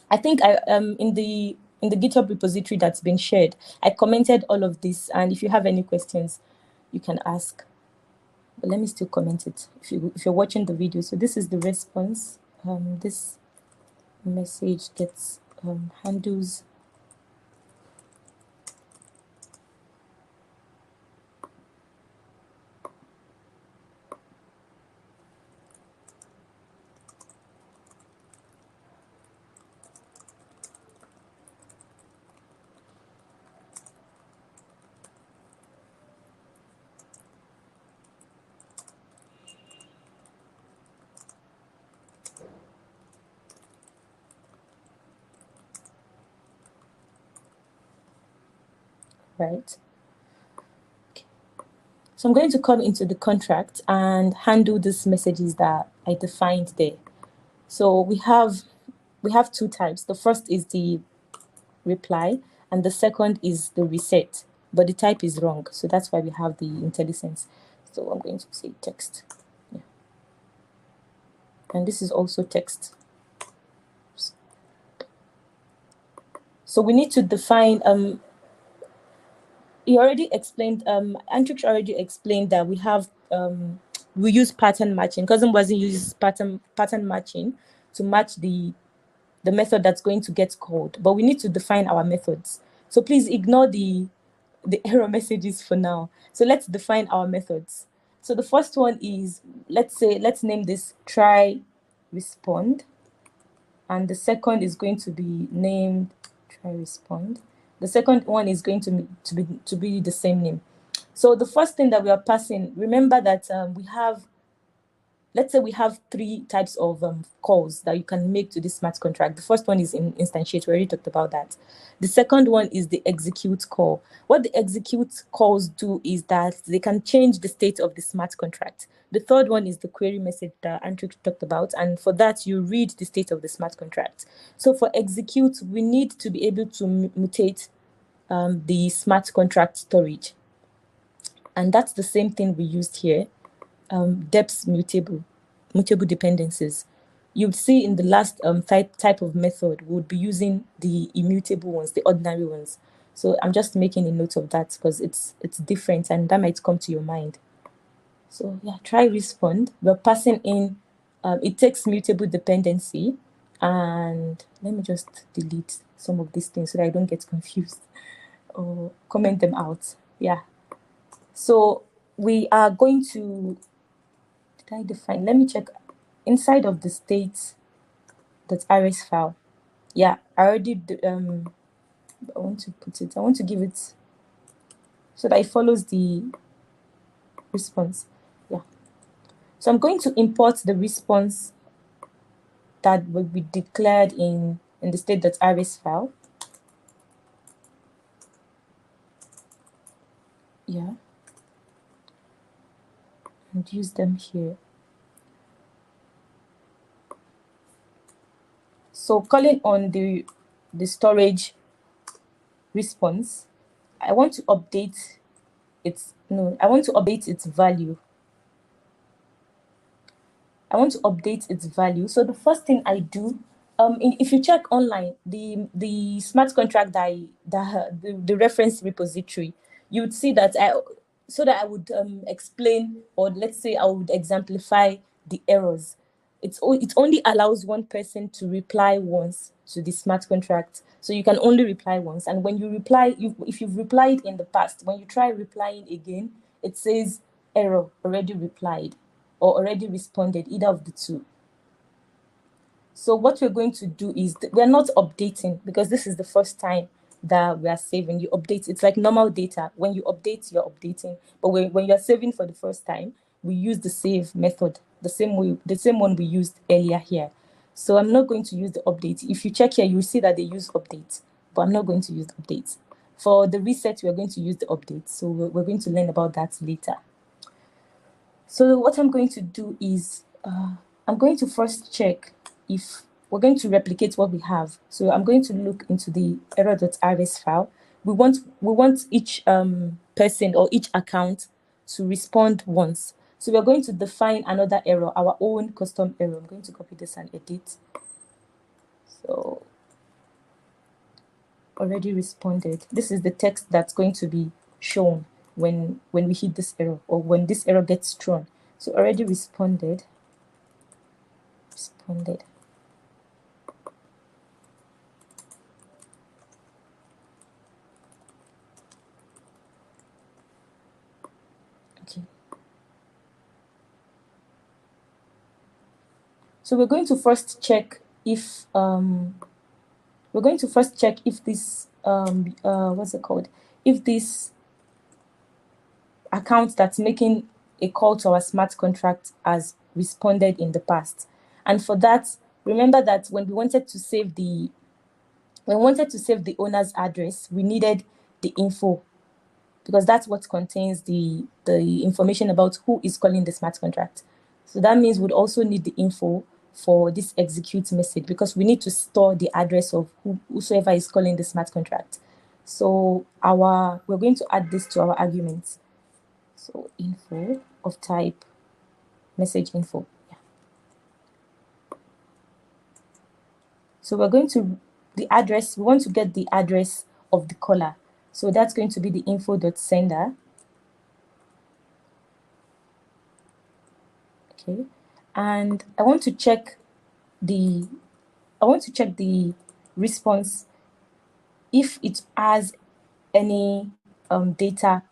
I think in the GitHub repository that's been shared, I commented all of this, and if you have any questions, you can ask. But let me still comment it if you're watching the video. So this is the response. This message gets handles. Right. Okay. So I'm going to come into the contract and handle these messages that I defined there. So we have two types. The first is the reply, and the second is the reset, but the type is wrong. So that's why we have the IntelliSense. So I'm going to say text. Yeah. And this is also text. So we need to define he already explained, Antrix already explained that we use pattern matching. Cousin wasn't uses pattern matching to match the method that's going to get called, but we need to define our methods. So please ignore the error messages for now. So let's define our methods. So the first one is, let's name this try respond, and the second is going to be named try respond. The second one is going to be the same name. So the first thing that we are passing, remember that let's say we have three types of calls that you can make to this smart contract. The first one is in instantiate. We already talked about that. The second one is the execute call. What the execute calls do is that they can change the state of the smart contract. The third one is the query message that Andrew talked about. And for that, you read the state of the smart contract. So for execute, we need to be able to mutate the smart contract storage. And that's the same thing we used here. Depth mutable dependencies. You'd see in the last type of method, we would be using the immutable ones, the ordinary ones. So I'm just making a note of that because it's different and that might come to your mind. So yeah, try respond. We're passing in, it takes mutable dependency, and let me just delete some of these things so that I don't get confused or comment them out. Yeah. So we are going to, did I define? Let me check inside of the state.rs file. Yeah, I already, I want to give it so that it follows the response. Yeah. So I'm going to import the response that will be declared in the state.rs file. Yeah. And use them here. So calling on the storage response, I want to update its value. So the first thing I do, if you check online, the smart contract the reference repository, you would see that I would explain, or let's say I would exemplify the errors. It only allows one person to reply once to the smart contract. So you can only reply once. And when you reply, if you've replied in the past, when you try replying again, it says error, already replied, or already responded, either of the two. So what we're going to do is, we're not updating because this is the first time that we are saving. You update, it's like normal data. When you update, you're updating. But when you're saving for the first time, we use the save method, the same one we used earlier here. So I'm not going to use the update. If you check here, you'll see that they use update, but I'm not going to use the update. For the reset, we're going to use the update. So we're going to learn about that later. So what I'm going to do is, I'm going to first check if we're going to replicate what we have. So I'm going to look into the error.rs file. we want each person or each account to respond once. So we're going to define another error, our own custom error. I'm going to copy this and edit. So already responded. This is the text that's going to be shown when we hit this error, or when this error gets thrown. So already responded. Okay. So we're going to first check if this what's it called? If this account that's making a call to our smart contract has responded in the past. And for that, remember that when we wanted to save the owner's address, we needed the info, because that's what contains the information about who is calling the smart contract. So that means we'd also need the info for this execute message, because we need to store the address of whosoever is calling the smart contract. So we're going to add this to our arguments. So info of type message info. Yeah. So we're going to the address. We want to get the address of the caller. So that's going to be the info.sender. Okay. And I want to check the response if it has any data,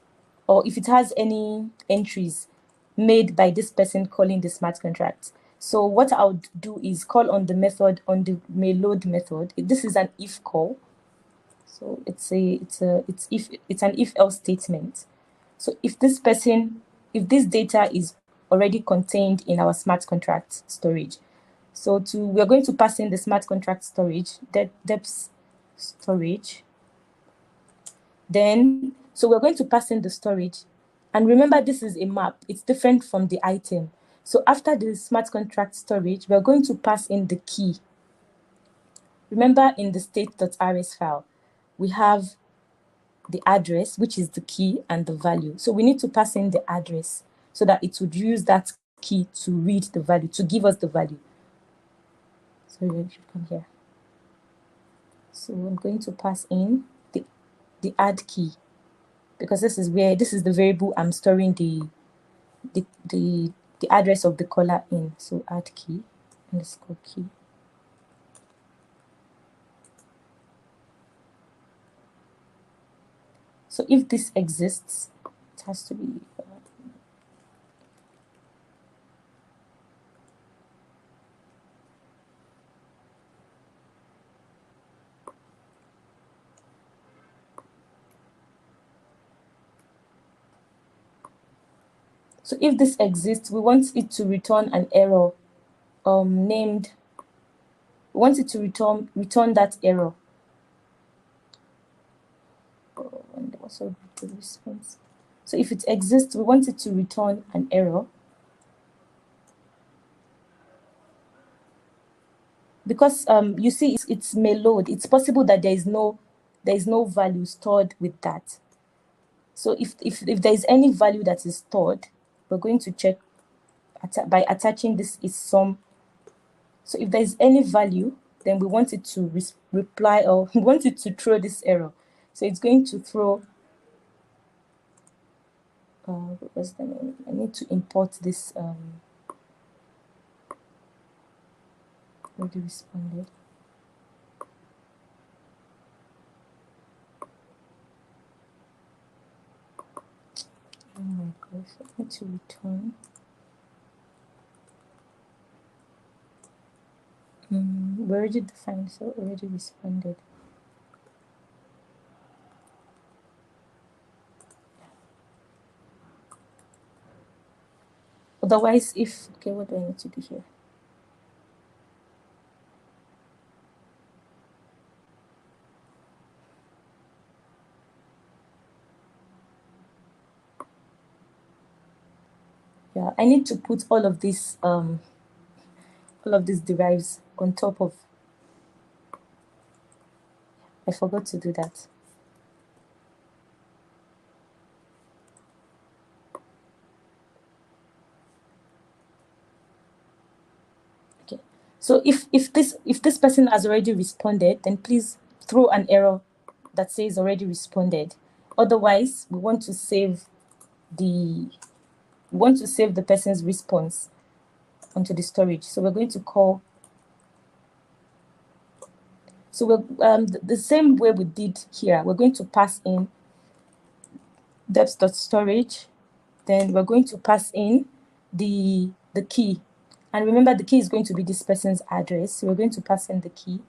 or if it has any entries made by this person calling the smart contract. So what I'll do is call on the method, on the mayload method. This is an if call. So it's an if else statement. So if this data is already contained in our smart contract storage, we're going to pass in the smart contract storage, depth storage. Then, so we're going to pass in the storage. And remember, this is a map. It's different from the item. So after the smart contract storage, we're going to pass in the key. Remember, in the state.rs file, we have the address, which is the key, and the value. So we need to pass in the address so that it would use that key to read the value, to give us the value. So you should come here. So I'm going to pass in the add key, because this is the variable I'm storing the address of the caller in. So add key underscore key. So if this exists, it has to be so if this exists, we want it to return an error named. We want it to return that error. And also the response. So if it exists, we want it to return an error, because you see it's mayload. It's possible that there is no value stored with that. So if there is any value that is stored, we're going to check by attaching this is some. So if there is any value, then we want it to reply, or we want it to throw this error. So it's going to throw. What was the name? I need to import this. Already responded. Oh my gosh! I need to return. We already defined, so already responded. Otherwise, what do I need to do here? Yeah, I need to put all of these derives on top of. I forgot to do that. So if this person has already responded, then please throw an error that says already responded. Otherwise, we want to save the person's response onto the storage. So we're going to call. So we're the same way we did here. We're going to pass in depth.storage. Then we're going to pass in the key. And remember, the key is going to be this person's address. So we're going to pass in the key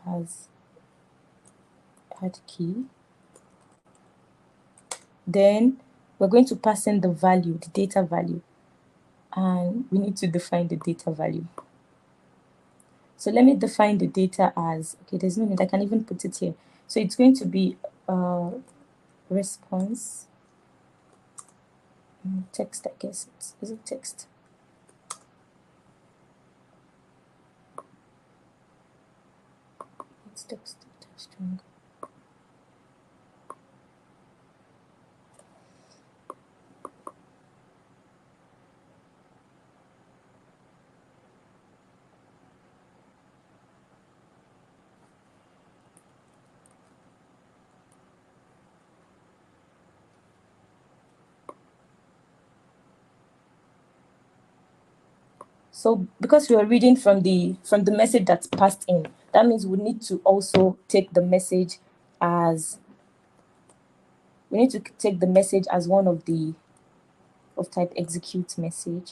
as add key. Then we're going to pass in the value, the data value. And we need to define the data value. So let me define the data as, okay, there's no need, I can even put it here. So it's going to be response, text, I guess. Is it text? It's text string. So because we are reading from the message that's passed in, that means we need to also take the message as one of the type execute message.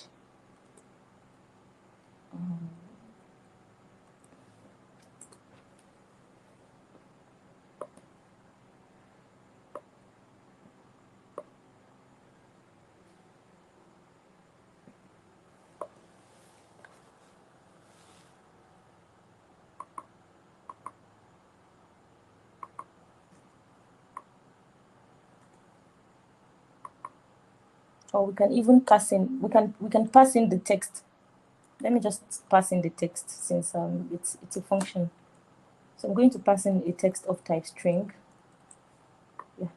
Or we can even pass in, we can pass in the text. Let me just pass in the text since it's a function. So I'm going to pass in a text of type string. Yeah.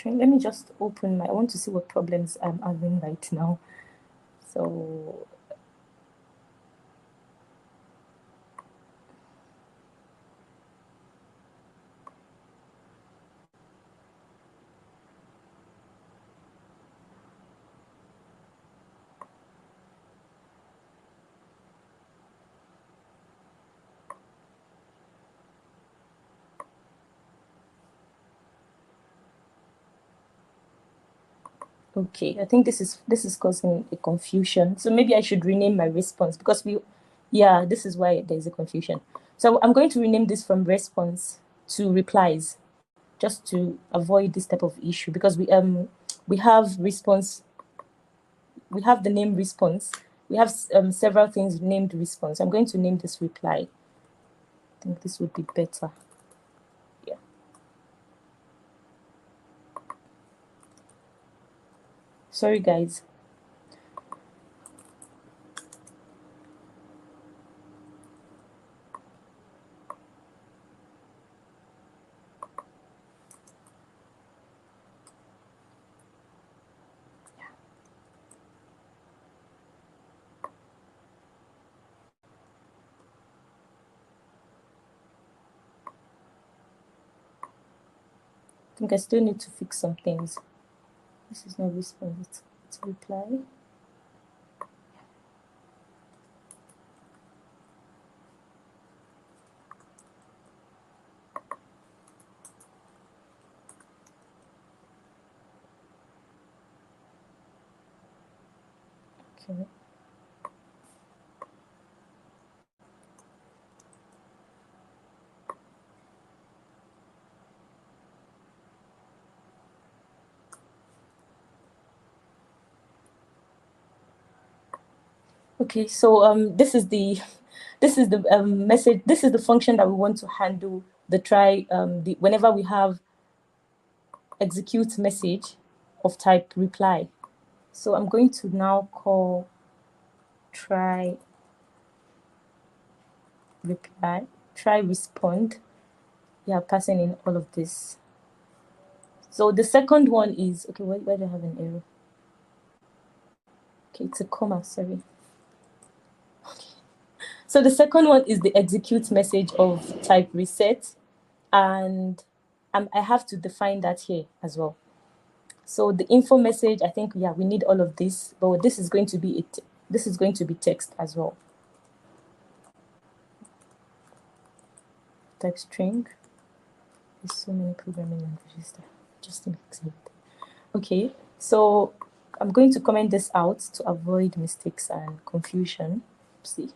Let me just open I want to see what problems I'm having right now. So okay, I think this is causing a confusion. So maybe I should rename my response because this is why there's a confusion. So I'm going to rename this from response to replies, just to avoid this type of issue, because we have response, we have the name response, we have several things named response. I'm going to name this reply. I think this would be better. Yeah. Sorry, guys. I think I still need to fix some things. This is not response, it's reply. Okay. Okay, so this is the message. This is the function that we want to handle the try whenever we have execute message of type reply. So I'm going to now call try reply, try respond. Yeah, passing in all of this. So the second one is, okay, where do I have an error? Okay, it's a comma, sorry. Okay. So the second one is the execute message of type reset, and I have to define that here as well. So the info message, I think, yeah, we need all of this, but this is going to be it. This is going to be text as well. Type string. There's so many programming languages there. Just an example. Okay, so I'm going to comment this out to avoid mistakes and confusion. See.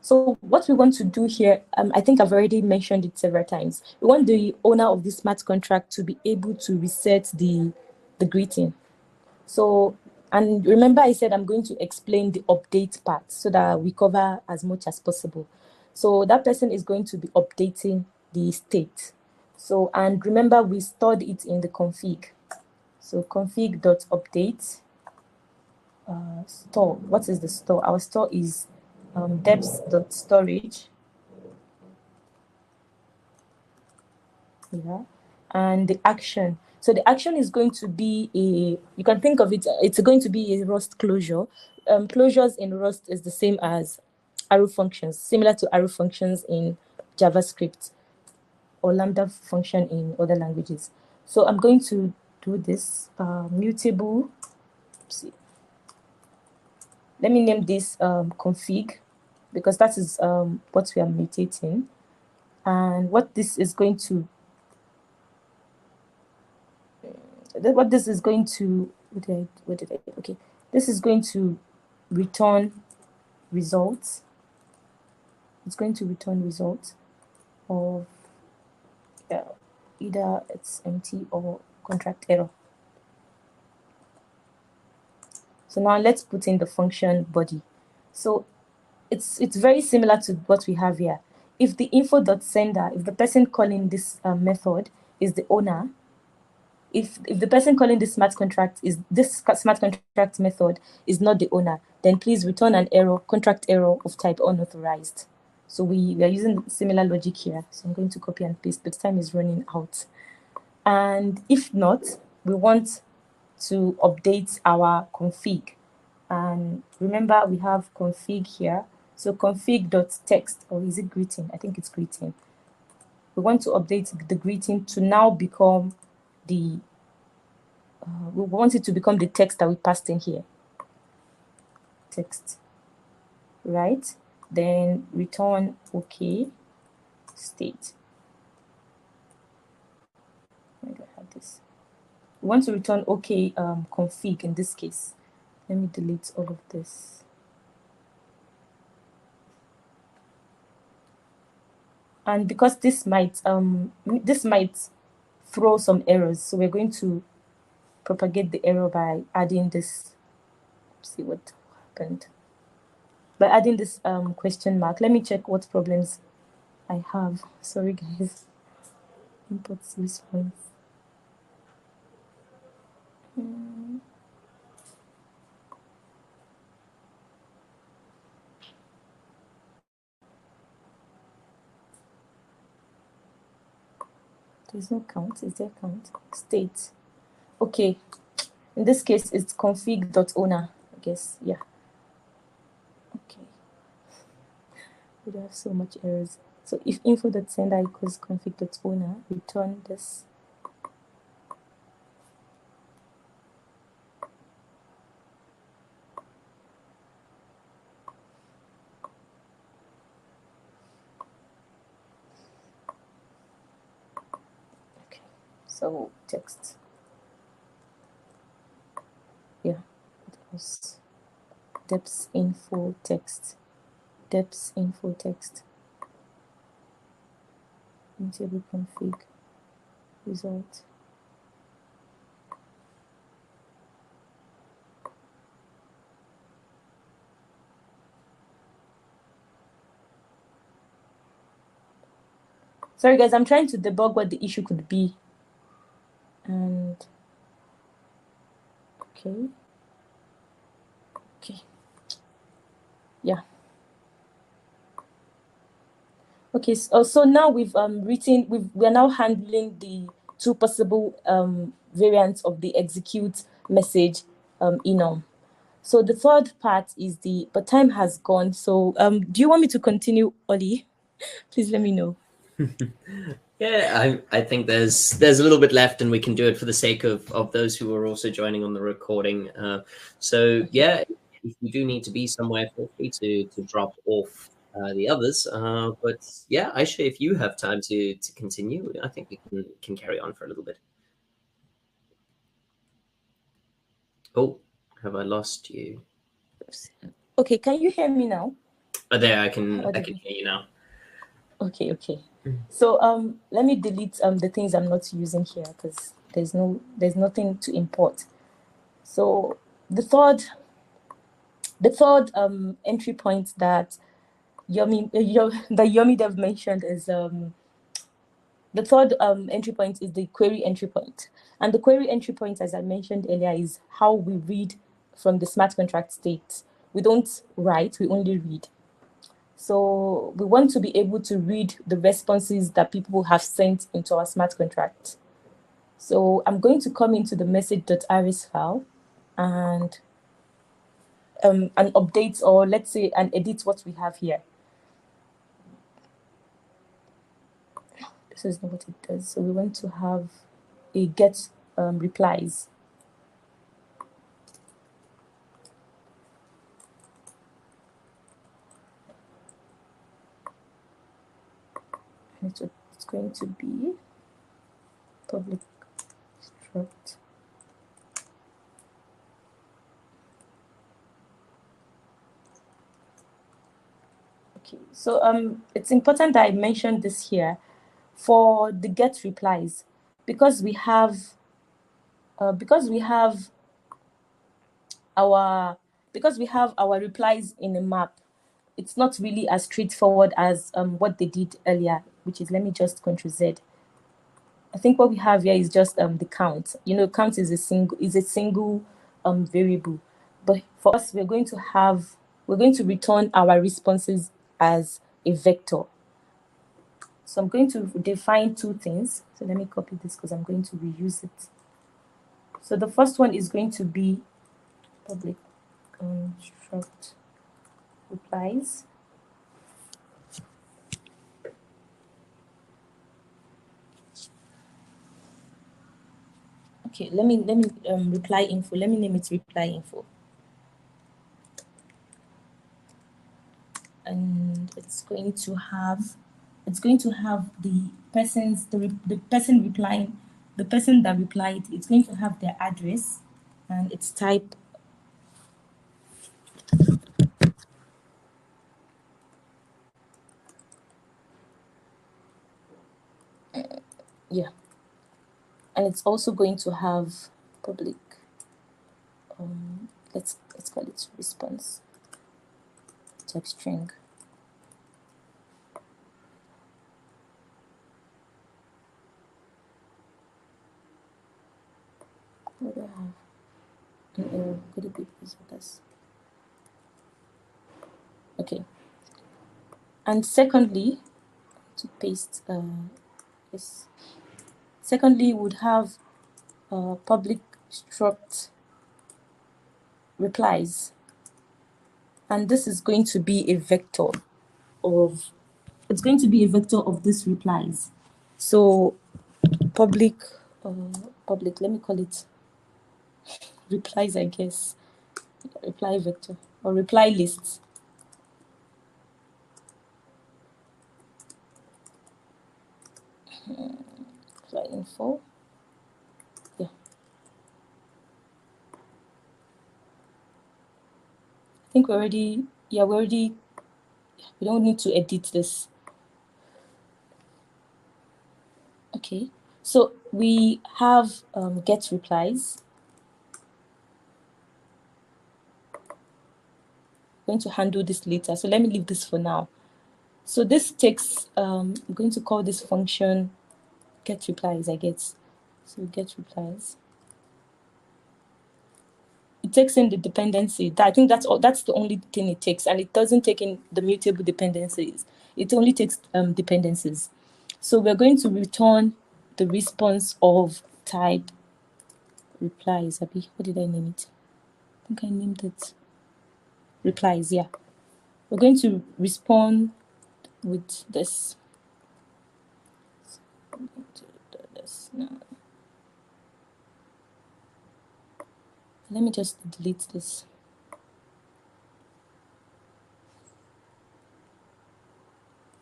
So what we want to do here, I think I've already mentioned it several times. We want the owner of the smart contract to be able to reset the greeting. So, and remember I said I'm going to explain the update part so that we cover as much as possible. So that person is going to be updating the state. So, and remember we stored it in the config. So config.update store. What is the store? Our store is depths.storage. Yeah. And the action. So the action is going to be you can think of it, it's going to be a Rust closure. Closures in Rust is the same as arrow functions, similar to arrow functions in JavaScript or Lambda function in other languages. So I'm going to do this mutable. See. Let me name this config, because that is what we are mutating. And what this is going to what did I okay, this is going to return results. It's going to return results of either it's empty or contract error. So now let's put in the function body. So it's very similar to what we have here. If the info.sender, if the person calling this method is the owner, if the person calling this smart contract method is not the owner, then please return an error, contract error of type unauthorized. So we are using similar logic here. So I'm going to copy and paste, but time is running out. And if not, we want to update our config. And remember, we have config here. So config.text, or is it greeting? I think it's greeting. We want to update the greeting to now become the we want it to become the text that we passed in here. Text, right? Then return OK state. Where do I have this? We want to return OK config in this case. Let me delete all of this. And because this might throw some errors, so we're going to propagate the error by adding this. Let's see what happened. By adding this question mark. Let me check what problems I have. Sorry guys. Inputs response. There's no count. Is there count? State. Okay. In this case, it's config.owner, I guess. Yeah. Okay. We don't have so much errors. So if info.sender equals config.owner, return this. So text. Yeah, it was depth info text. Depth info text. Table config result. Sorry guys, I'm trying to debug what the issue could be. And okay. Yeah. Okay, so now we've we are now handling the two possible variants of the execute message enum. So the third part is but time has gone. So do you want me to continue, Oli? Please let me know. Yeah, I think there's a little bit left, and we can do it for the sake of those who are also joining on the recording. So yeah, if you do need to be somewhere, feel free to drop off the others. But yeah, Aisha, if you have time to continue, I think we can carry on for a little bit. Oh, have I lost you? Okay, can you hear me now? Oh, there, I can hear you now. Okay. So let me delete the things I'm not using here because there's nothing to import. So the third entry point that Yomi Dev mentioned is the third entry point is the query entry point. And the query entry point, as I mentioned earlier, is how we read from the smart contract state. We don't write, we only read. So we want to be able to read the responses that people have sent into our smart contract. So I'm going to come into the message.rs file and update, or let's say and edit what we have here. This is not what it does. So we want to have a get replies. It's going to be public struct. Okay, so it's important that I mention this here for the get replies because we have our replies in a map. It's not really as straightforward as what they did earlier, which is, let me just Ctrl Z. I think what we have here is just the count. Count is a single variable, but for us we're going to return our responses as a vector. So I'm going to define two things. So let me copy this because I'm going to reuse it. So the first one is going to be public struct replies. Okay, let me reply info. Let me name it reply info. And it's going to have the person replying, the person that replied. It's going to have their address and its type. Yeah, and it's also going to have public. Let's call it response type string. What do I have? An error. Could it be because of this? Okay. And secondly, to paste this. Secondly, would have public struct replies, and this is going to be a vector of this replies. So public let me call it replies, I guess, reply vector or reply list. Reply info. think we don't need to edit this. Okay, so we have get replies. I'm going to handle this later, so let me leave this for now. So this takes, I'm going to call this function get replies, I guess. So get replies. It takes in the dependency. I think that's the only thing it takes, and it doesn't take in the mutable dependencies. It only takes dependencies. So we're going to return the response of type replies. What did I name it? I think I named it replies. Yeah, we're going to respond with this. I'm going to do this now. Let me just delete this.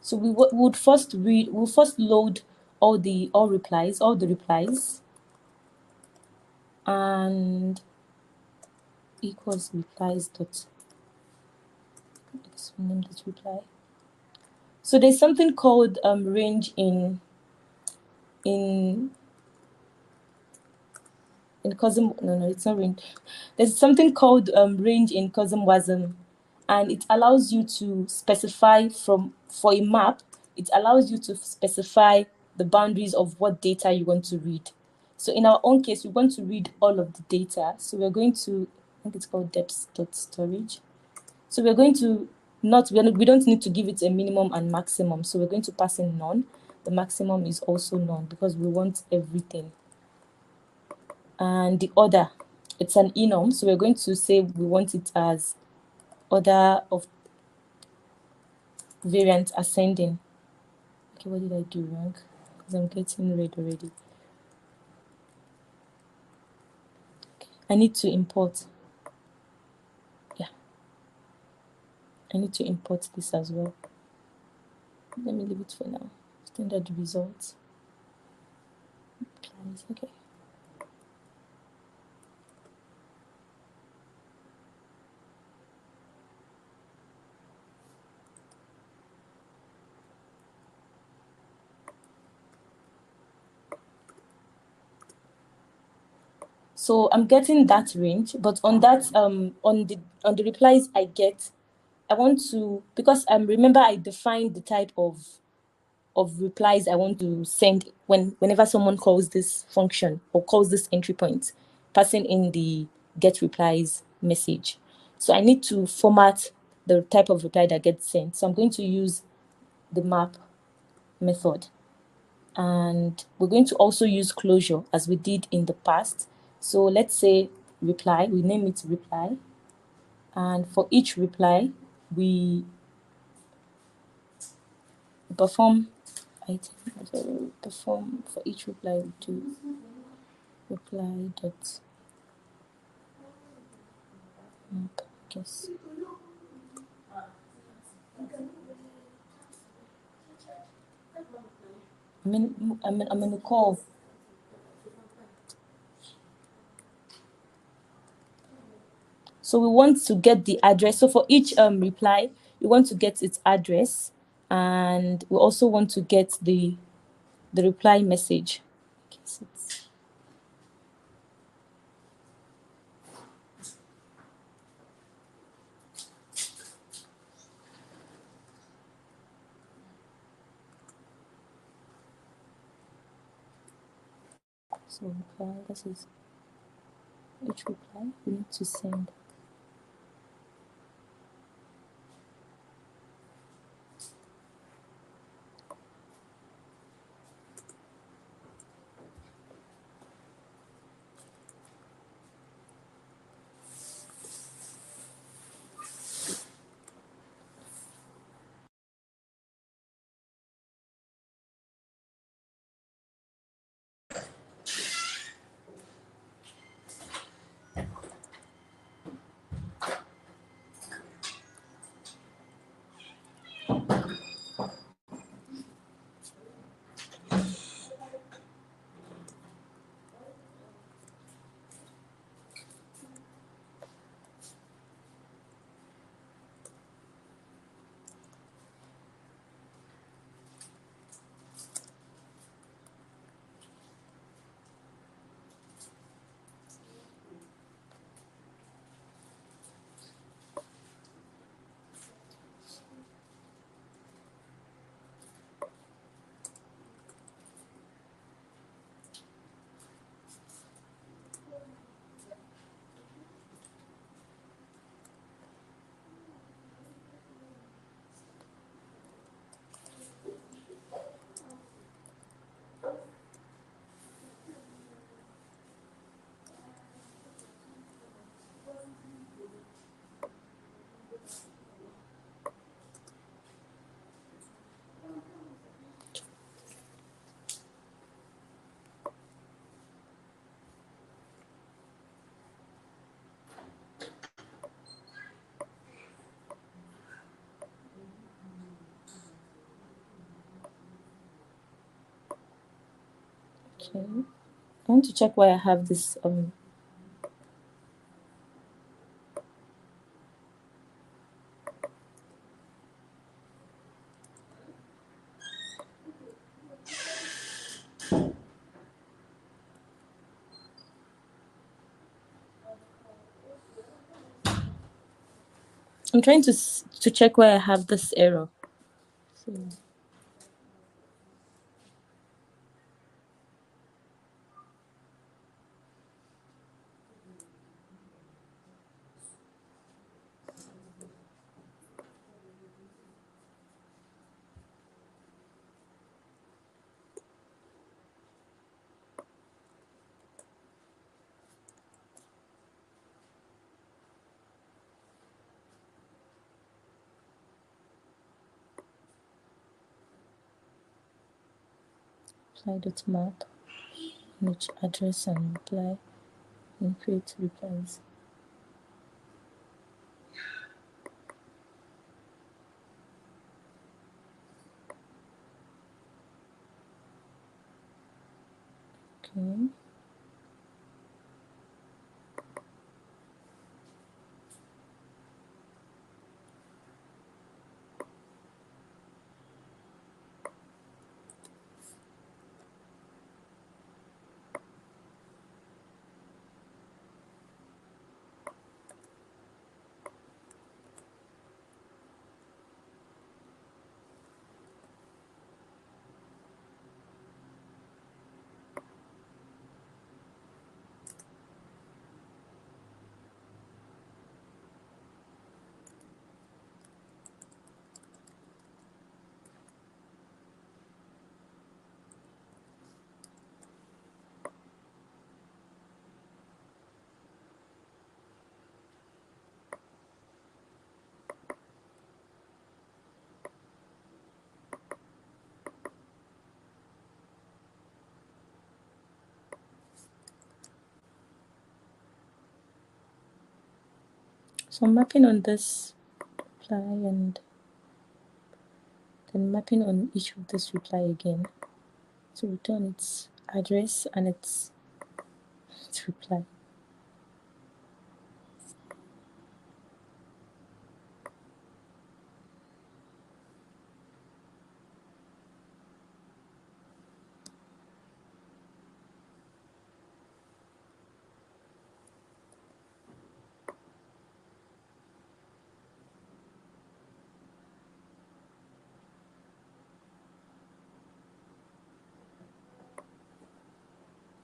So we'll first load all the replies, and equals replies dot. Let's name this reply. So there's something called range in COSM. No, it's not range. There's something called range in COSM WASM, and it allows you to specify for a map. It allows you to specify the boundaries of what data you want to read. So in our own case, we want to read all of the data. So we're going to, I think it's called depth.storage. So we're going to we don't need to give it a minimum and maximum. So we're going to pass in none. The maximum is also none because we want everything. And the order, it's an enum. So we're going to say we want it as order of variant ascending. Okay, what did I do wrong? Because I'm getting red already. Okay. I need to import. Yeah. I need to import this as well. Let me leave it for now. Standard results. Okay. So I'm getting that range, but on that on the replies I get, I want to, because remember I defined the type of replies I want to send whenever someone calls this function or calls this entry point, passing in the get replies message. So I need to format the type of reply that gets sent. So I'm going to use the map method. And we're going to also use closure as we did in the past. So let's say reply, we name it reply. And for each reply, we perform for each reply, we do reply dot map, I guess. I'm in a call. So we want to get the address. So for each reply, we want to get its address, and we also want to get the reply message. Okay, so reply, this is each reply we need to send. Okay. I want to check why I have this I'm trying to check why I have this error. So, apply.map, which address and reply, and create replies. Okay. So I'm mapping on this reply and then mapping on each of this reply again to return its address and its reply.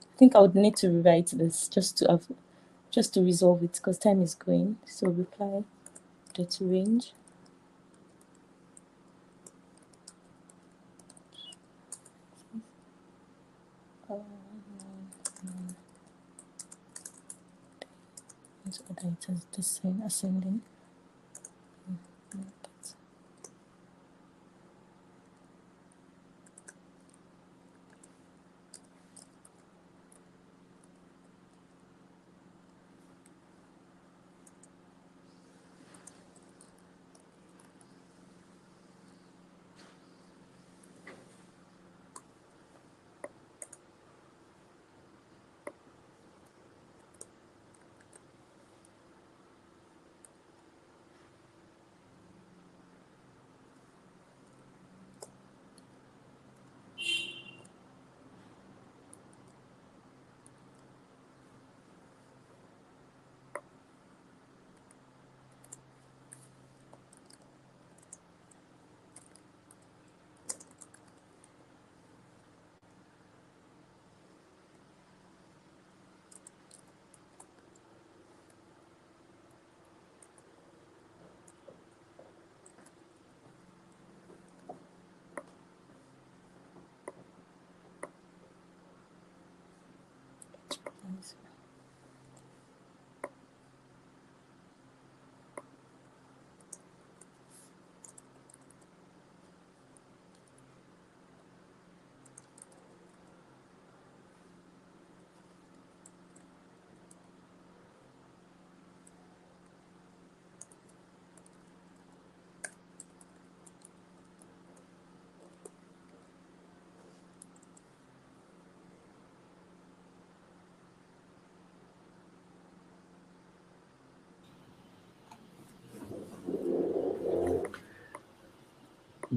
I think I would need to rewrite this just to resolve it because time is going. So reply dot range. So that it has this sign ascending.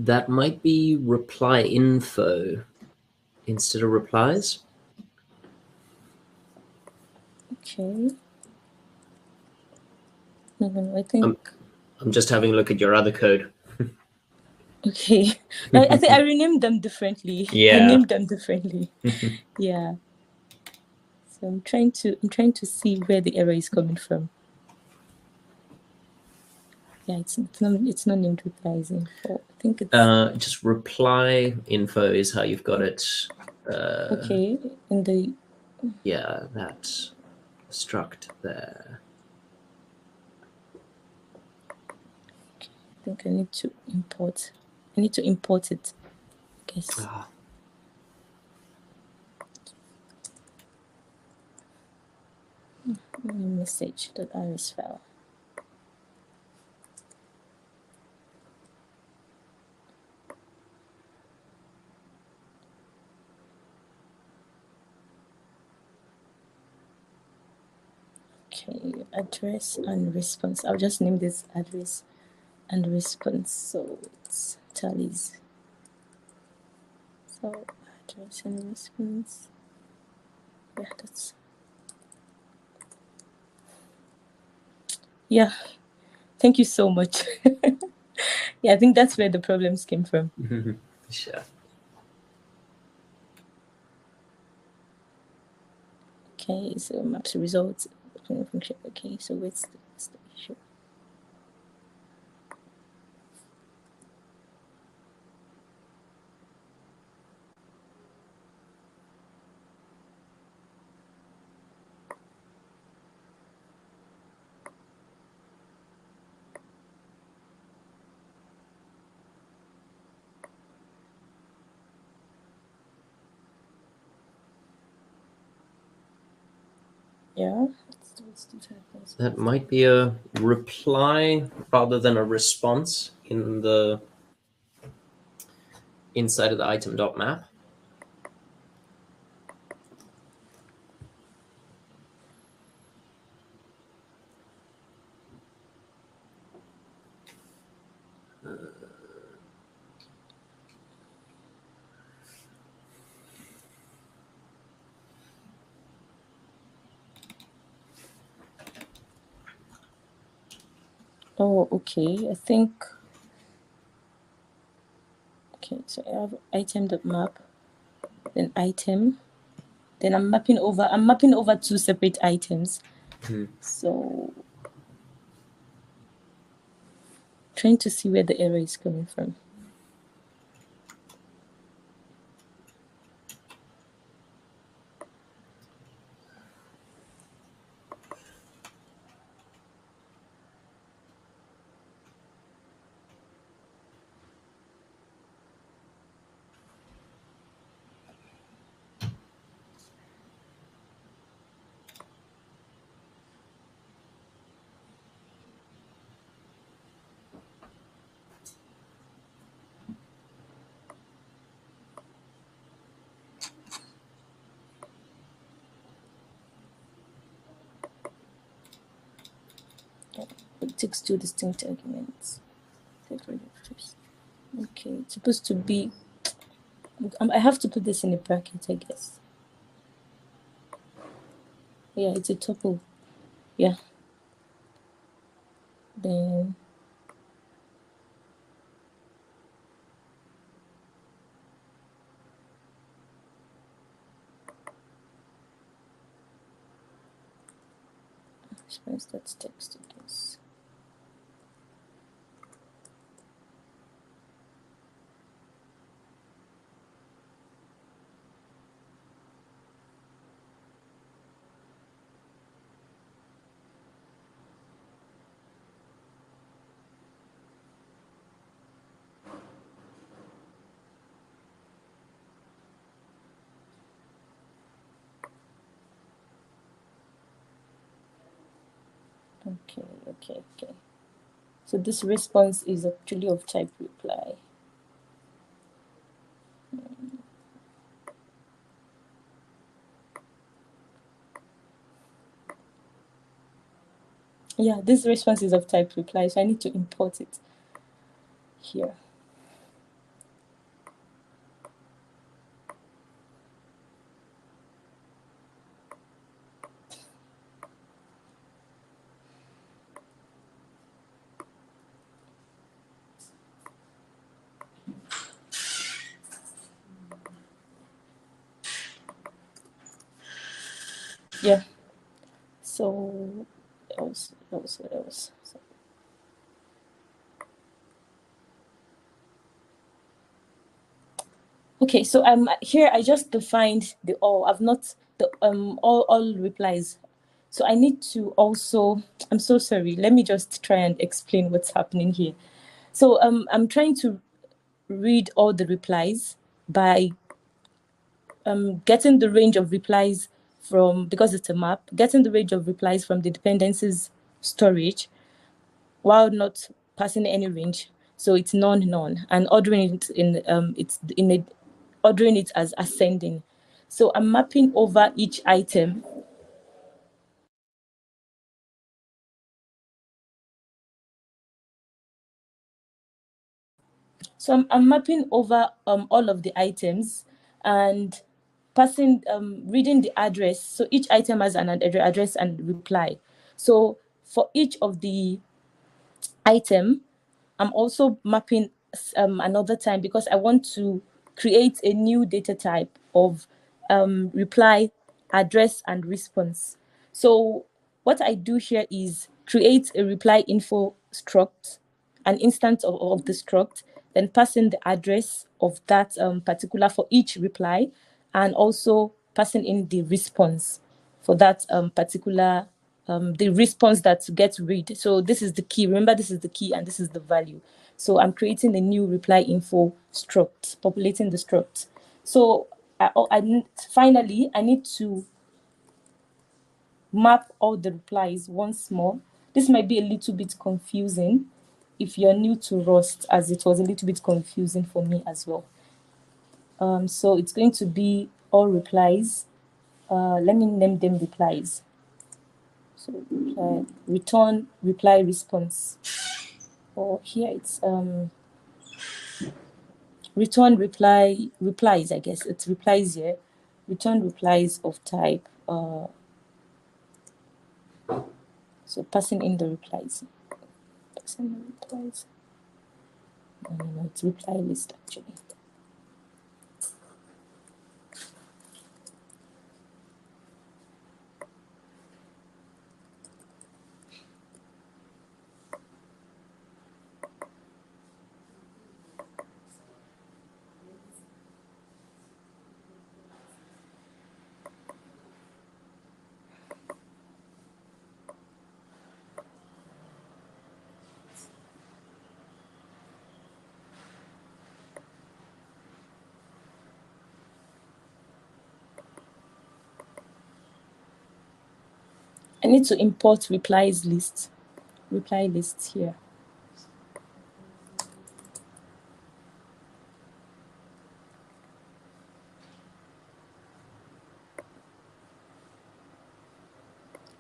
That might be reply info instead of replies. Okay. I think. I'm just having a look at your other code. Okay. I think I renamed them differently. Yeah. I named them differently. Yeah. So I'm trying to see where the error is coming from. Yeah, it's not named replies info. I think it's just reply info is how you've got it. okay. In the that struct there. I think I need to import. I need to import it. I guess. Message.rs file. Okay, address and response. I'll just name this address and response, so it's tallies. So address and response. Yeah, that's. Yeah, thank you so much. Yeah, I think that's where the problems came from. Sure. Okay, so maps results function. Okay, so what's the issue? Yeah, that might be a reply rather than a response in the inside of the item.map. Oh, okay. I think. Okay, so I have item.map, then item, then I'm mapping over two separate items. So trying to see where the error is coming from. It takes two distinct arguments. Okay, it's supposed to be. I have to put this in a bracket, I guess. Yeah, it's a tuple. Yeah. Then. I suppose that's text, I guess. Okay. So this response is actually of type reply. Yeah, this response is of type reply, so I need to import it here. Yeah. So else. So, okay, so here I just defined the all. I've not the all replies. So I need to also, I'm so sorry. Let me just try and explain what's happening here. So I'm trying to read all the replies by getting the range of replies from, because it's a map, getting the range of replies from the dependencies storage while not passing any range. So it's none, and ordering it in ordering it as ascending. So I'm mapping over each item. So I'm mapping over all of the items and passing reading the address. So each item has an address and reply. So for each of the item, I'm also mapping another time because I want to create a new data type of reply, address, and response. So what I do here is create a reply info struct, an instance of the struct, then pass in the address of that particular for each reply, and also passing in the response for that particular the response that gets read. So this is the key. Remember, this is the key and this is the value. So I'm creating a new reply info struct, populating the struct. So finally, I need to map all the replies once more. This might be a little bit confusing if you're new to Rust, as it was a little bit confusing for me as well. So it's going to be all replies. Let me name them replies. So return reply response. Or here it's return replies. I guess it's replies here. Return replies of type. So passing in the replies. Passing the replies. No, it's reply list actually. I need to import reply list here.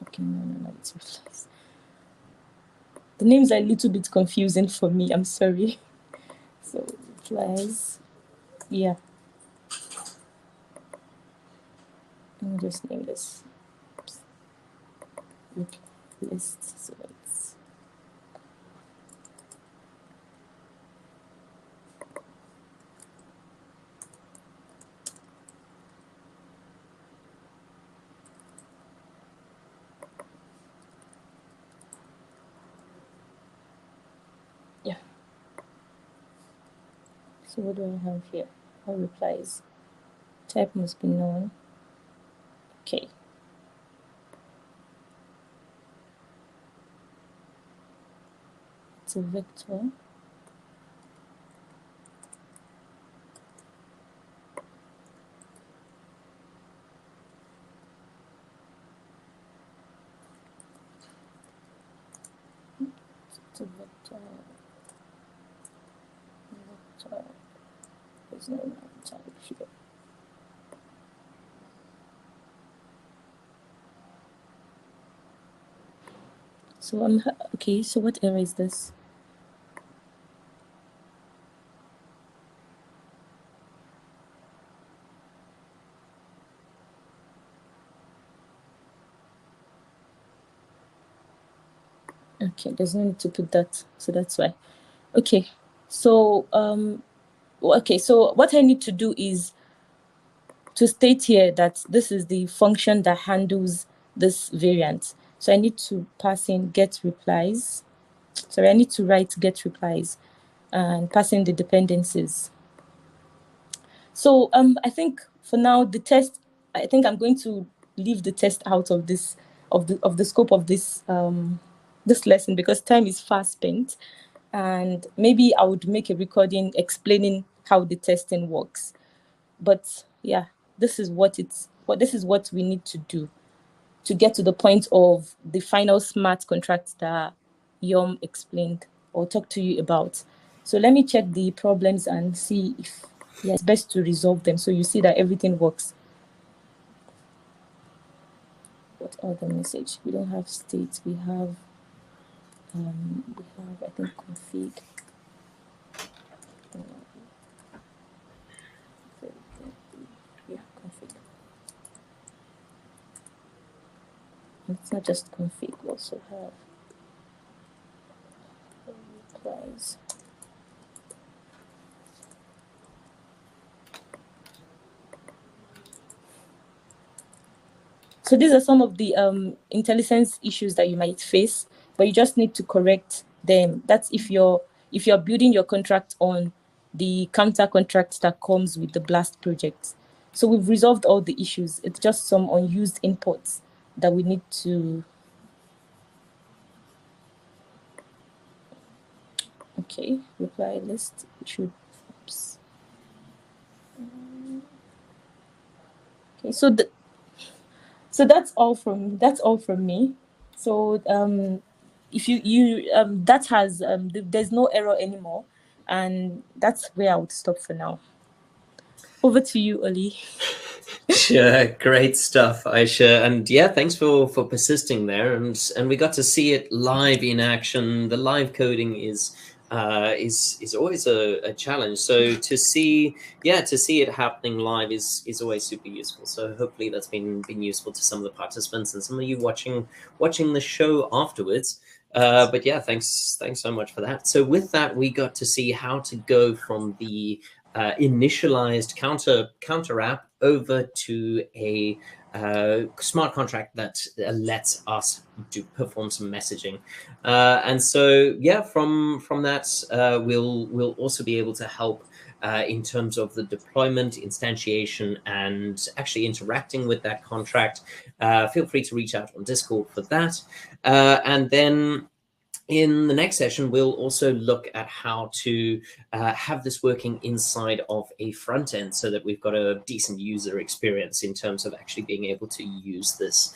Okay, no, it's replies. The names are a little bit confusing for me. I'm sorry. So replies, yeah. Let me just name this reply list. So it's yeah. So what do I have here? All replies. Type must be known. Okay. It's a vector. It's a vector. There's no type here. So okay. So what error is this? Okay, there's no need to put that, so that's why. Okay, so okay, so what I need to do is to state here that this is the function that handles this variant. So I need to pass in get replies. Sorry, I need to write get replies and pass in the dependencies. So I think for now the test, I think I'm going to leave the test out of this of the scope of this this lesson because time is fast spent, and maybe I would make a recording explaining how the testing works. But yeah, this is what we need to do to get to the point of the final smart contract that Yom explained or talked to you about. So let me check the problems and see if it's best to resolve them so you see that everything works. What other message? We don't have state. We have I think config. Yeah, config. And it's not just config. We also have replies. So these are some of the IntelliSense issues that you might face, but you just need to correct them. That's if you're building your contract on the counter contract that comes with the Blast project. So we've resolved all the issues. It's just some unused imports that we need to. Okay, reply list should. Oops. Okay, so that's all from me. So if you that has there's no error anymore, and that's where I would stop for now. Over to you, Oli. Sure, great stuff, Aisha, and yeah, thanks for persisting there, and we got to see it live in action. The live coding is always a challenge. So to see it happening live is always super useful. So hopefully that's been useful to some of the participants and some of you watching the show afterwards. But yeah, thanks so much for that. So with that, we got to see how to go from the initialized counter app over to a smart contract that lets us perform some messaging, and so yeah, from that we'll also be able to help in terms of the deployment, instantiation, and actually interacting with that contract. Feel free to reach out on Discord for that, and then in the next session, we'll also look at how to have this working inside of a front end so that we've got a decent user experience in terms of actually being able to use this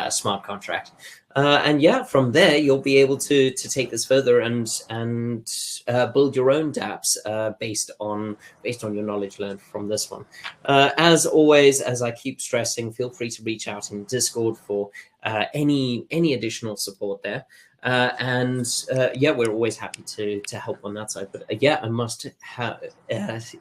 smart contract. And yeah, from there, you'll be able to take this further and build your own dApps based on your knowledge learned from this one. As always, as I keep stressing, feel free to reach out in Discord for any additional support there. And yeah, we're always happy to help on that side. But yeah, I must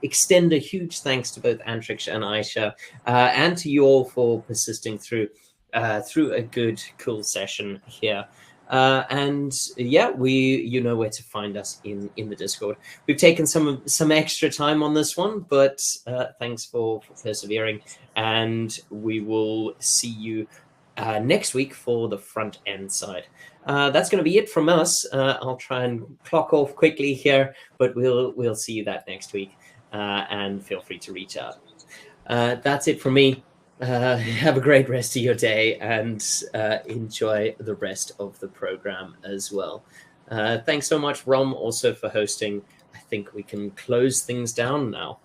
extend a huge thanks to both Antrix and Aisha, and to you all for persisting through a good, cool session here. And yeah, you know where to find us in the Discord. We've taken some extra time on this one, but thanks for persevering, and we will see you next week for the front end side. That's going to be it from us. I'll try and clock off quickly here, but we'll see you that next week, and feel free to reach out. That's it from me. Have a great rest of your day, and enjoy the rest of the program as well. Thanks so much, Rom, also for hosting. I think we can close things down now.